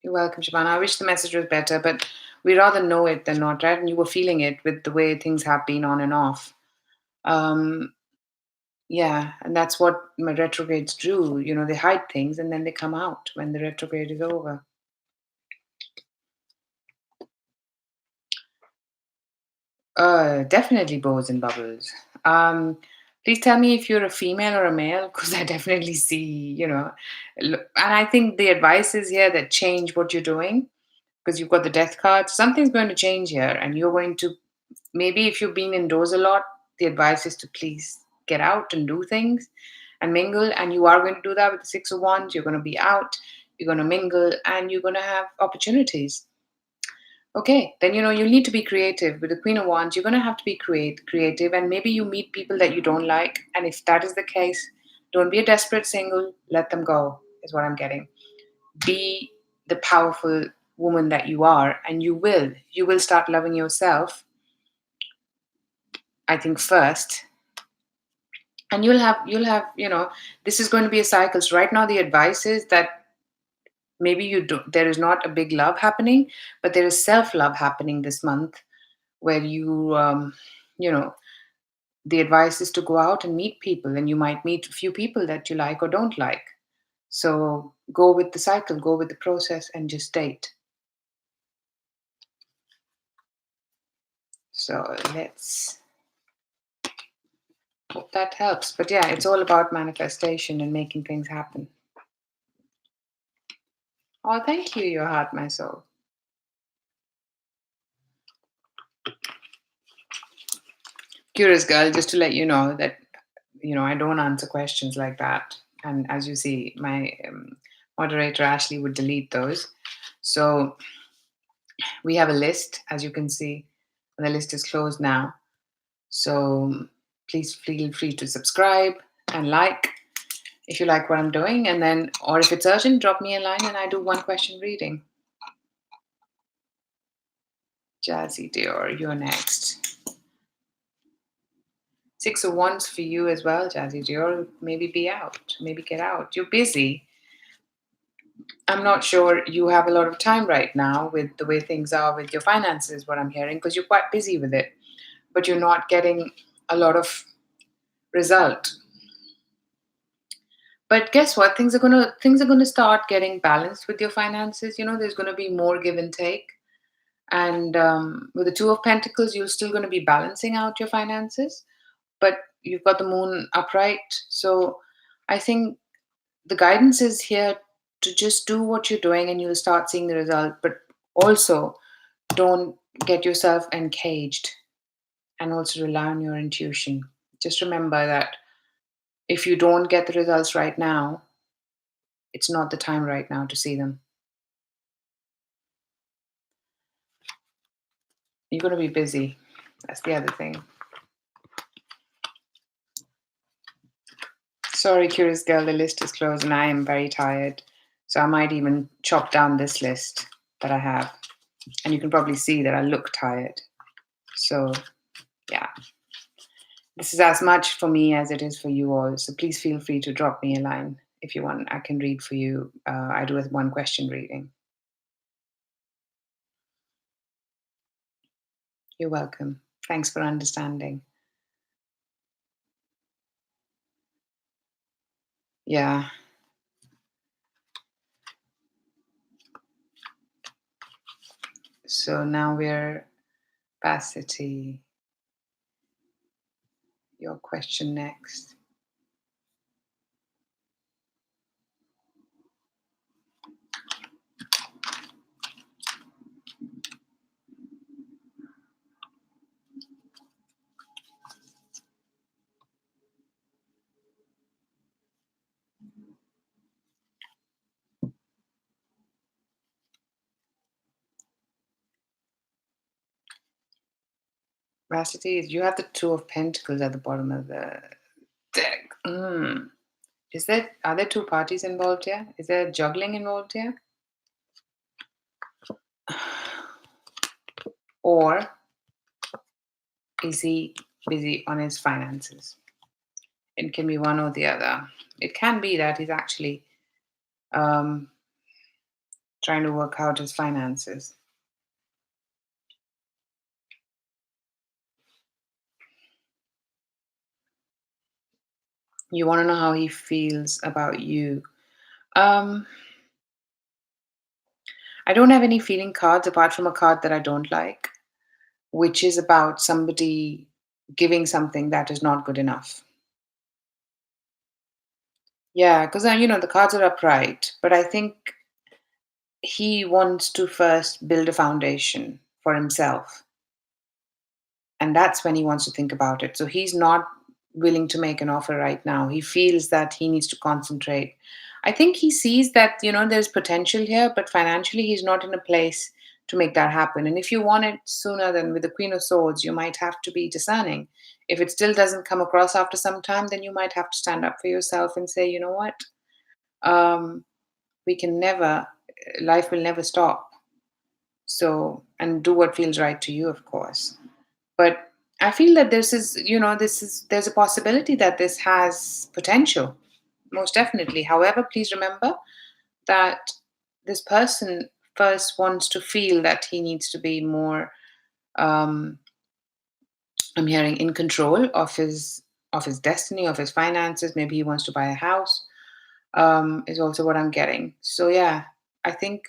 You're welcome, Shabana. I wish the message was better, but we rather know it than not, right? And you were feeling it with the way things have been on and off. Yeah, and that's what my retrogrades do. They hide things and then they come out when the retrograde is over. Definitely bows and bubbles. Please tell me if you're a female or a male, because I definitely see, and I think the advice is here that change what you're doing, because you've got the death card. Something's going to change here, and you're going to, maybe if you've been indoors a lot, the advice is to please get out and do things. and mingle. And you are going to do that with the Six of Wands. You're going to be out, you're going to mingle, and you're going to have opportunities. Okay, then you need to be creative. With the Queen of Wands, you're going to have to be creative, and maybe you meet people that you don't like. And if that is the case, don't be a desperate single. Let them go, is what I'm getting. Be the powerful woman that you are, and you will start loving yourself, I think, first. And you'll have this is going to be a cycle. So right now the advice is that maybe there is not a big love happening, but there is self-love happening this month, where you know the advice is to go out and meet people, and you might meet a few people that you like or don't like. So go with the cycle, go with the process, and just date. So let's hope that helps. But yeah, it's all about manifestation and making things happen. Oh, thank you, your heart, my soul. Curious girl, just to let you know that I don't answer questions like that. And as you see, my moderator Ashley would delete those. So we have a list, as you can see, and the list is closed now. So please feel free to subscribe and like if you like what I'm doing. And then, or if it's urgent, drop me a line and I do one question reading. Jazzy Dior, you're next. Six of Wands for you as well, Jazzy Dior. Maybe be out, maybe get out. You're busy. I'm not sure you have a lot of time right now with the way things are with your finances, what I'm hearing, because you're quite busy with it, but you're not getting a lot of result. But guess what? Things are gonna start getting balanced with your finances. There's gonna be more give and take, and with the Two of Pentacles, you're still gonna be balancing out your finances, but you've got the Moon upright. So I think the guidance is here to just do what you're doing, and you'll start seeing the result. But also, don't get yourself encaged, and also rely on your intuition. Just remember that if you don't get the results right now, it's not the time right now to see them. You're going to be busy. That's the other thing. Sorry, curious girl, the list is closed and I am very tired. So I might even chop down this list that I have. And you can probably see that I look tired. So, yeah. This is as much for me as it is for you all. So please feel free to drop me a line if you want. I can read for you. I do a one question reading. You're welcome. Thanks for understanding. Yeah. So now we're capacity. Your question next. Veracity is you have the Two of Pentacles at the bottom of the deck. Are there two parties involved here? Is there juggling involved here? Or is he busy on his finances? It can be one or the other. It can be that he's actually trying to work out his finances. You want to know how he feels about you. I don't have any feeling cards apart from a card that I don't like, which is about somebody giving something that is not good enough. Yeah, because the cards are upright, but I think he wants to first build a foundation for himself. And that's when he wants to think about it. So he's not willing to make an offer right now. He feels that he needs to concentrate. I think he sees that, there's potential here, but financially he's not in a place to make that happen. And if you want it sooner than with the Queen of Swords, you might have to be discerning. If it still doesn't come across after some time, then you might have to stand up for yourself and say, you know what? Um, we can never, life will never stop. So, and do what feels right to you, of course. But I feel that there's a possibility that this has potential, most definitely. However, please remember that this person first wants to feel that he needs to be more, um, I'm hearing, in control of his destiny, of his finances. Maybe he wants to buy a house, is also what I'm getting. So yeah, I think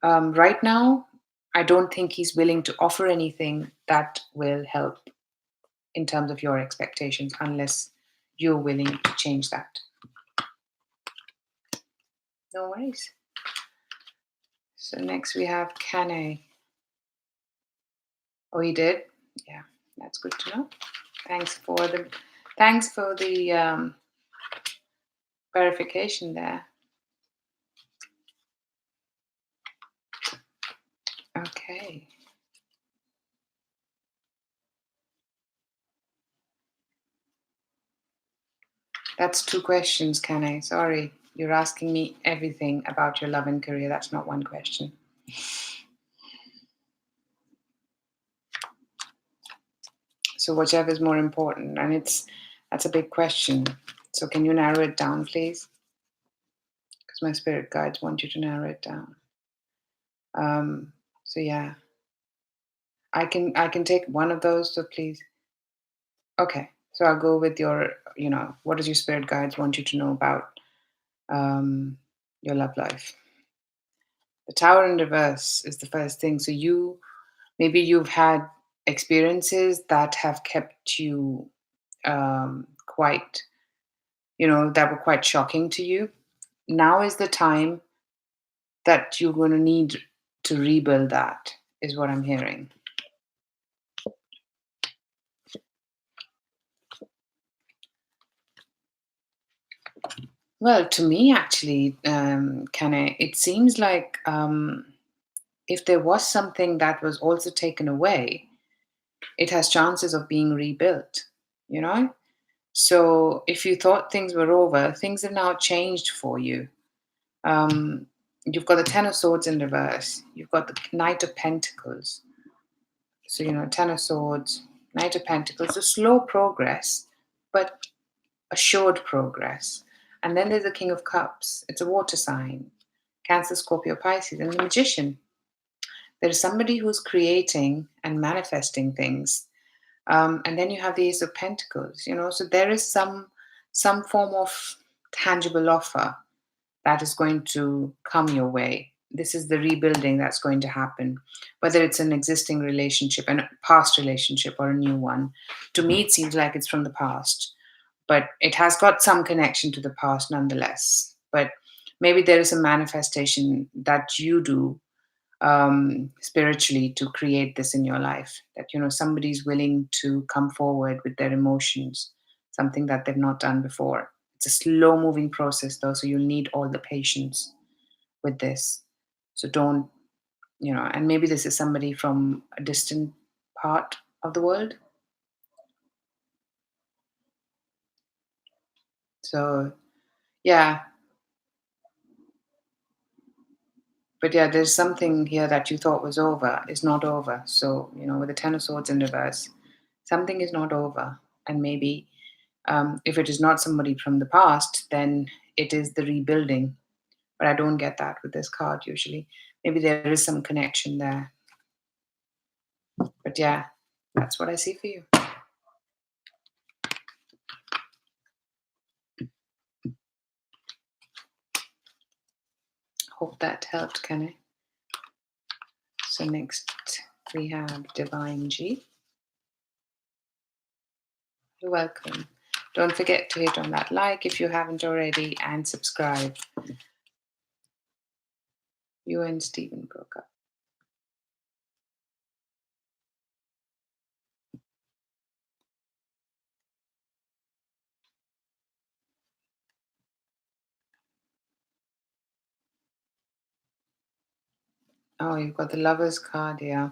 right now, I don't think he's willing to offer anything that will help in terms of your expectations unless you're willing to change that. No worries. So next we have Kane. Oh, he did? Yeah, that's good to know. Thanks for the verification there. Okay. That's two questions, Kane. Sorry. You're asking me everything about your love and career. That's not one question. So whichever is more important, and that's a big question. So can you narrow it down, please? Because my spirit guides want you to narrow it down. So yeah, I can take one of those. So please, okay. So I'll go with your. What does your spirit guides want you to know about your love life? The Tower in reverse is the first thing. So maybe you've had experiences that have kept you quite, that were quite shocking to you. Now is the time that you're going to need to rebuild that, is what I'm hearing. Well, to me, actually, it seems like if there was something that was also taken away, it has chances of being rebuilt, you know? So if you thought things were over, things have now changed for you. You've got the Ten of Swords in reverse, you've got the Knight of Pentacles. So, Ten of Swords, Knight of Pentacles, a slow progress, but assured progress. And then there's the King of Cups. It's a water sign. Cancer, Scorpio, Pisces, and the Magician. There is somebody who's creating and manifesting things. And then you have the Ace of Pentacles, so there is some form of tangible offer that is going to come your way. This is the rebuilding that's going to happen, whether it's an existing relationship, a past relationship, or a new one. To me, it seems like it's from the past, but it has got some connection to the past nonetheless. But maybe there is a manifestation that you do spiritually to create this in your life, that somebody's willing to come forward with their emotions, something that they've not done before. It's a slow moving process though, so you'll need all the patience with this. So don't, and maybe this is somebody from a distant part of the world. So yeah, but yeah, there's something here that you thought was over is not over. So, with the Ten of Swords in reverse, something is not over. And maybe if it is not somebody from the past, then it is the rebuilding. But I don't get that with this card usually. Maybe there is some connection there. But yeah, that's what I see for you. Hope that helped, Kenny. So next we have Divine G. You're welcome. Don't forget to hit on that like if you haven't already and subscribe. You and Stephen broke up. Oh, you've got the Lovers card, yeah.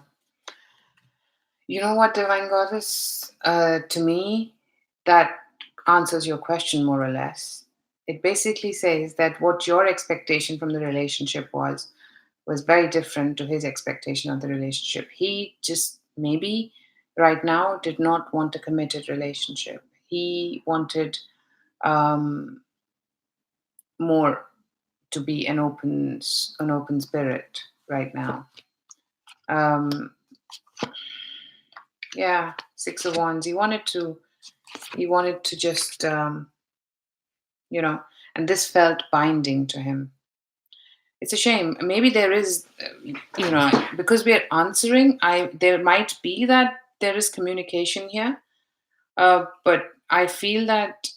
You know what, Divine Goddess? To me, that answers your question more or less. It basically says that what your expectation from the relationship was very different to his expectation of the relationship. He just maybe right now did not want a committed relationship. He wanted um, more to be an open spirit right now. Um, yeah, Six of Wands. He wanted to just you know, and this felt binding to him. It's a shame. Maybe there is, because we are answering. There might be that there is communication here, but I feel that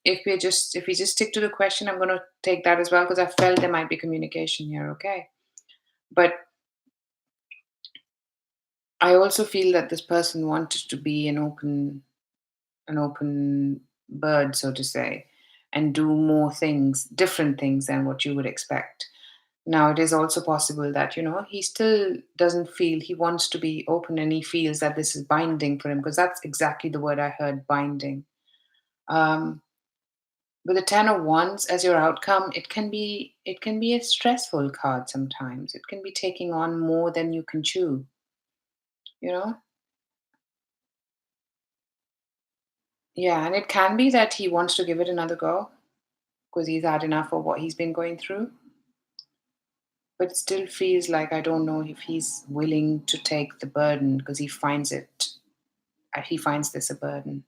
if we just stick to the question, I'm going to take that as well because I felt there might be communication here. Okay, but I also feel that this person wanted to be an open bird, so to say, and do more things, different things than what you would expect. Now, it is also possible that, he still doesn't feel he wants to be open and he feels that this is binding for him because that's exactly the word I heard, binding. Um, with the Ten of Wands as your outcome, it can be a stressful card sometimes. It can be taking on more than you can chew, you know? Yeah, and it can be that he wants to give it another go because he's had enough of what he's been going through. But it still feels like I don't know if he's willing to take the burden because he finds this a burden.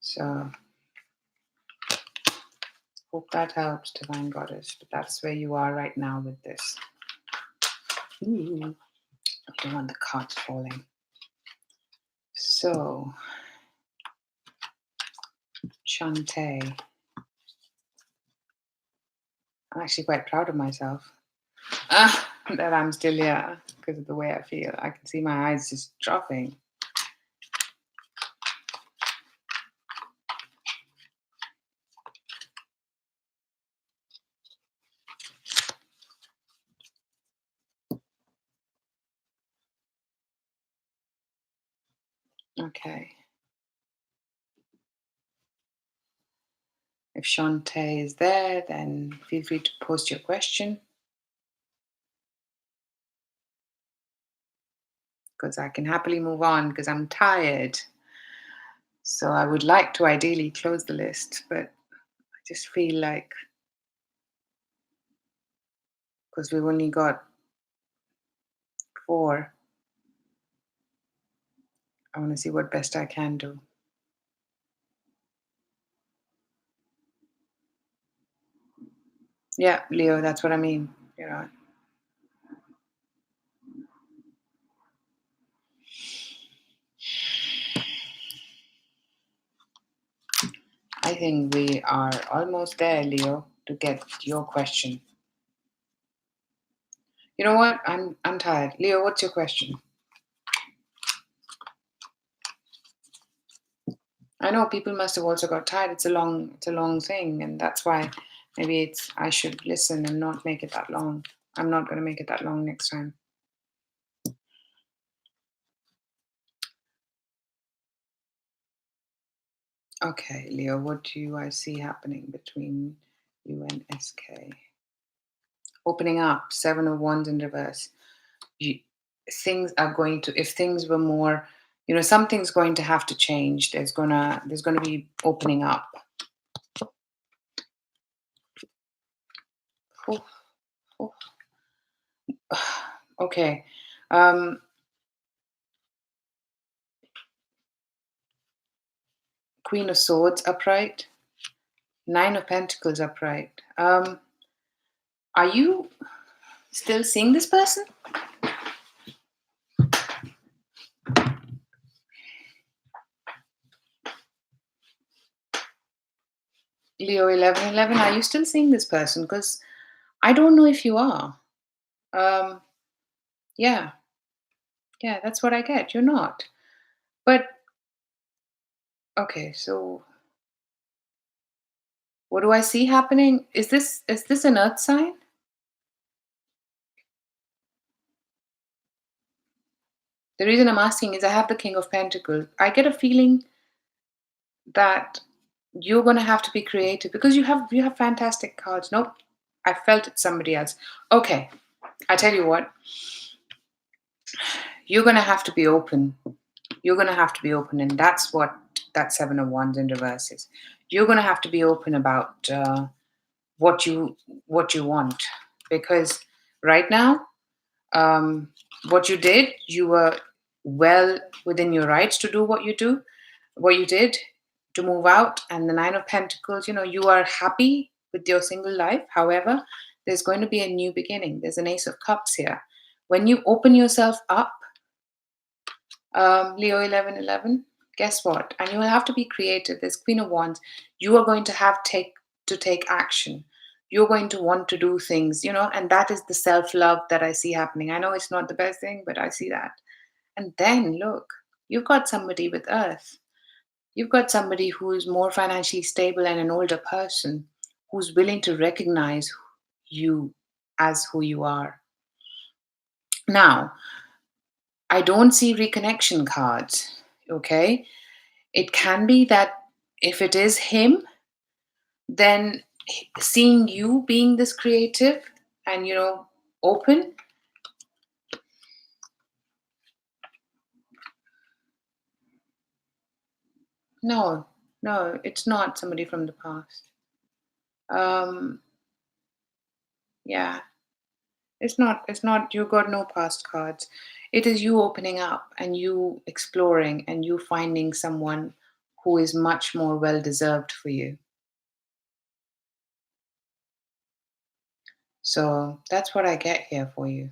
So hope that helps, Divine Goddess. But that's where you are right now with this. Ooh, I don't want the cards falling. So Shantae. I'm actually quite proud of myself. That I'm still here because of the way I feel. I can see my eyes just dropping. Okay. If Shantae is there, then feel free to post your question because I can happily move on because I'm tired. So I would like to ideally close the list, but I just feel like because we've only got 4, I want to see what best I can do. Yeah, Leo, that's what I mean. I think we are almost there, Leo, to get your question. You know what? I'm tired. Leo, what's your question? I know people must have also got tired. It's a long thing, and that's why maybe I should listen and not make it that long. I'm not going to make it that long next time. Okay, Leo, what do I see happening between you and SK? Opening up, 7 of Wands in reverse. You, things are going to, if things were more, something's going to have to change. There's gonna be opening up. Oh, oh. Okay. Queen of Swords upright. 9 of Pentacles upright. Are you still seeing this person? Leo 1111, are you still seeing this person? Because I don't know if you are. Um, yeah, yeah, that's what I get. You're not. But okay, so What do I see happening? Is this an earth sign? The reason I'm asking is I have the King of Pentacles. I get a feeling that you're going to have to be creative because you have fantastic cards. Nope, I felt it's somebody else. Okay, I tell you what, you're going to have to be open. You're going to have to be open, and that's what that Seven of Wands in reverse is. You're going to have to be open about what you want, because right now, um, what you did, you were well within your rights to do what you did, to move out. And the Nine of Pentacles, you are happy with your single life. However, there's going to be a new beginning. There's an Ace of Cups here. When you open yourself up, Leo 1111, guess what? And you will have to be creative. There's Queen of Wands. You are going to have to take action. You're going to want to do things, and that is the self-love that I see happening. I know it's not the best thing, but I see that. And then look, you've got somebody with Earth. You've got somebody who is more financially stable and an older person who's willing to recognize you as who you are. Now, I don't see reconnection cards, okay? It can be that if it is him, then seeing you being this creative and, open. No, no, it's not somebody from the past. Um, yeah, it's not, you got no past cards. It is you opening up and you exploring and you finding someone who is much more well deserved for you. So that's what I get here for you.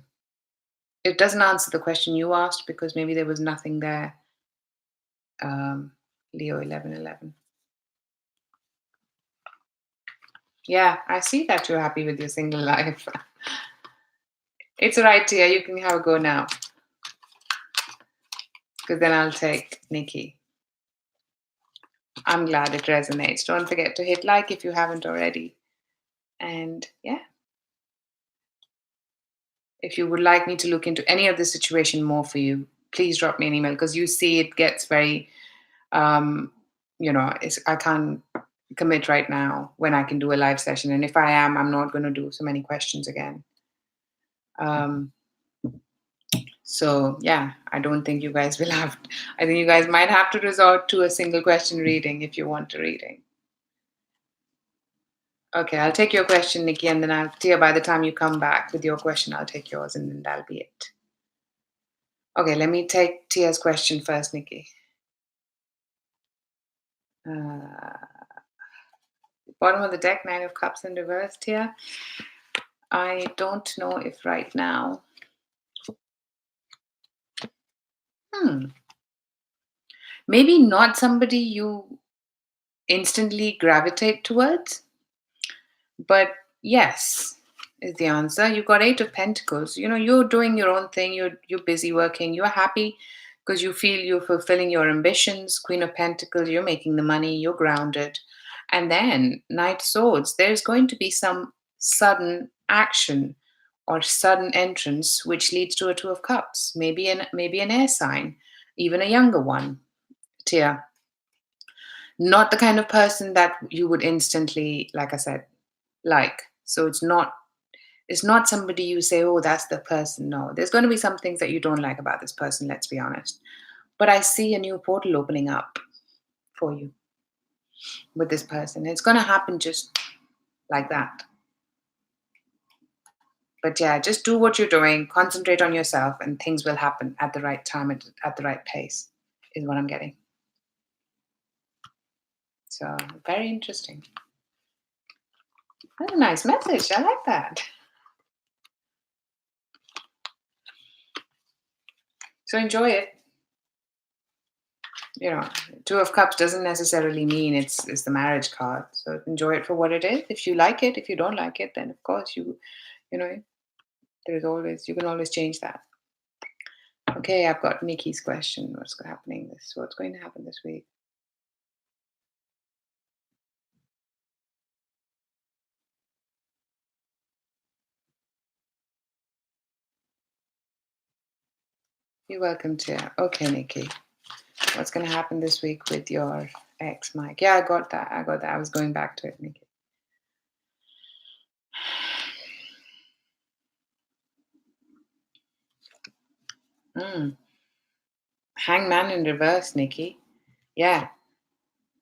It doesn't answer the question you asked because maybe there was nothing there. um, Leo 1111. Yeah, I see that you're happy with your single life. It's all right, Tia. You can have a go now because then I'll take Nikki. I'm glad it resonates. Don't forget to hit like if you haven't already. And yeah, if you would like me to look into any of this situation more for you, please drop me an email because you see it gets very, um, I can't commit right now when I can do a live session. And if I am, I'm not going to do so many questions again. Um, so yeah, I don't think you guys will have. I think you guys might have to resort to a single question reading if you want a reading. Okay, I'll take your question, Nikki, and then Tia, by the time you come back with your question, I'll take yours, and then that'll be it. Okay, let me take Tia's question first, Nikki. Uh, Bottom of the deck, Nine of Cups in reverse, Tia. I don't know if right now. Maybe not somebody you instantly gravitate towards, but yes is the answer. You got Eight of Pentacles. You're doing your own thing. You're busy working. You're happy because you feel you're fulfilling your ambitions. Queen of Pentacles, you're making the money. You're grounded. And then Knight of Swords, there's going to be some sudden action or sudden entrance which leads to a Two of Cups. Maybe an air sign, even a younger one. Tia, not the kind of person that you would instantly, like I said, like. So it's not somebody you say, oh, that's the person. No, there's going to be some things that you don't like about this person, let's be honest. But I see a new portal opening up for you with this person. It's going to happen just like that. But yeah, just do what you're doing, concentrate on yourself, and things will happen at the right time and at the right pace, is what I'm getting. So, very interesting. That's a nice message. I like that. So, enjoy it. Two of Cups doesn't necessarily mean it's the marriage card. So enjoy it for what it is. If you like it, if you don't like it, then of course you know you can always change that. Okay, I've got Nikki's question. What's going to happen this week? You're welcome to. Okay, Nikki. What's going to happen this week with your ex, Mike? Yeah, I got that. I was going back to it, Nikki. Hangman in reverse, Nikki. Yeah.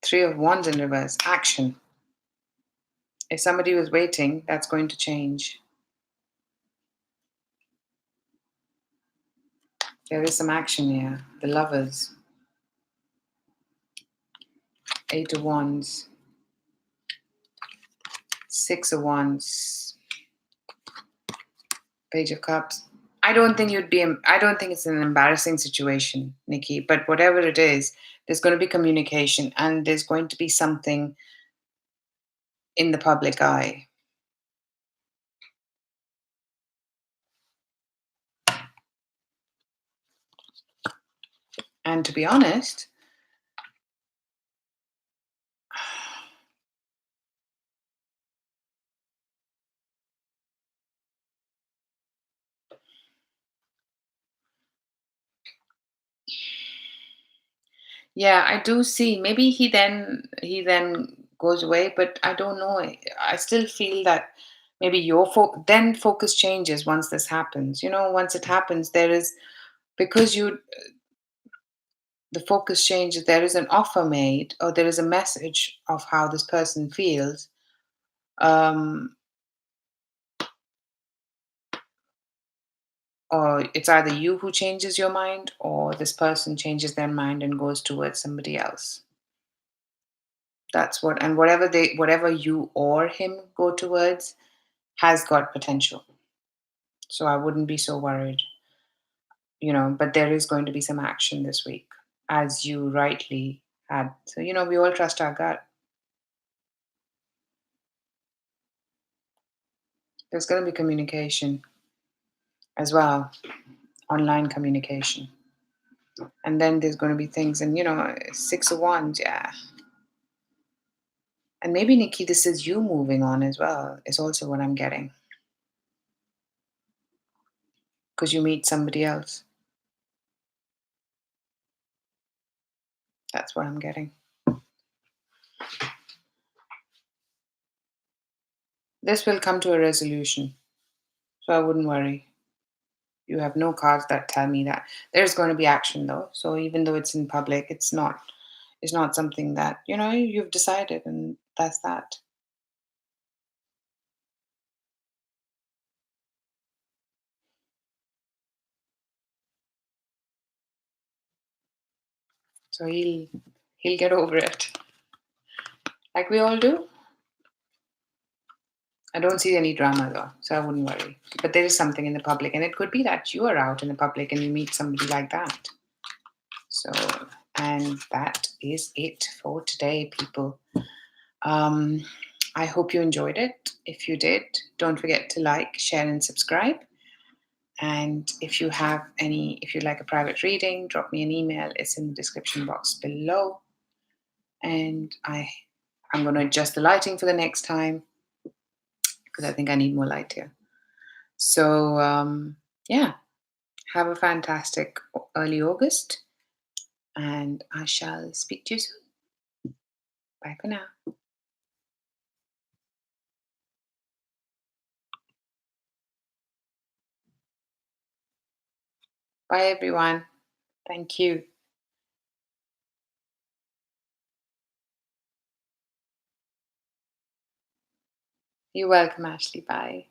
3 of Wands in reverse. Action. If somebody was waiting, that's going to change. There is some action here. The Lovers. 8 of Wands. 6 of Wands. Page of Cups. I don't think it's an embarrassing situation, Nikki, but whatever it is, there's going to be communication and there's going to be something in the public eye. And to be honest, yeah, I do see. Maybe he then goes away, but I don't know. I still feel that maybe then focus changes once this happens. Once it happens, there is because you the focus changes. There is an offer made, or there is a message of how this person feels. Um, or it's either you who changes your mind, or this person changes their mind and goes towards somebody else. That's what, and whatever you or him go towards has got potential. So I wouldn't be so worried, but there is going to be some action this week, as you rightly had. So, we all trust our gut. There's going to be communication as well, online communication. And then there's going to be things, and 6 of Wands, yeah. And maybe, Nikki, this is you moving on as well, is also what I'm getting. Because you meet somebody else. That's what I'm getting. This will come to a resolution. So I wouldn't worry. You have no cards that tell me that. There's going to be action though. So even though it's in public, it's not something that, you've decided, and that's that. So he'll get over it. Like we all do. I don't see any drama though, so I wouldn't worry. But there is something in the public, and it could be that you are out in the public and you meet somebody like that. So, and that is it for today, people. Um, I hope you enjoyed it. If you did, don't forget to like, share, and subscribe. And if you'd like a private reading, drop me an email. It's in the description box below. And I'm going to adjust the lighting for the next time because I think I need more light here. So, yeah, have a fantastic early August. And I shall speak to you soon. Bye for now. Bye, everyone. Thank you. You're welcome, Ashley. Bye.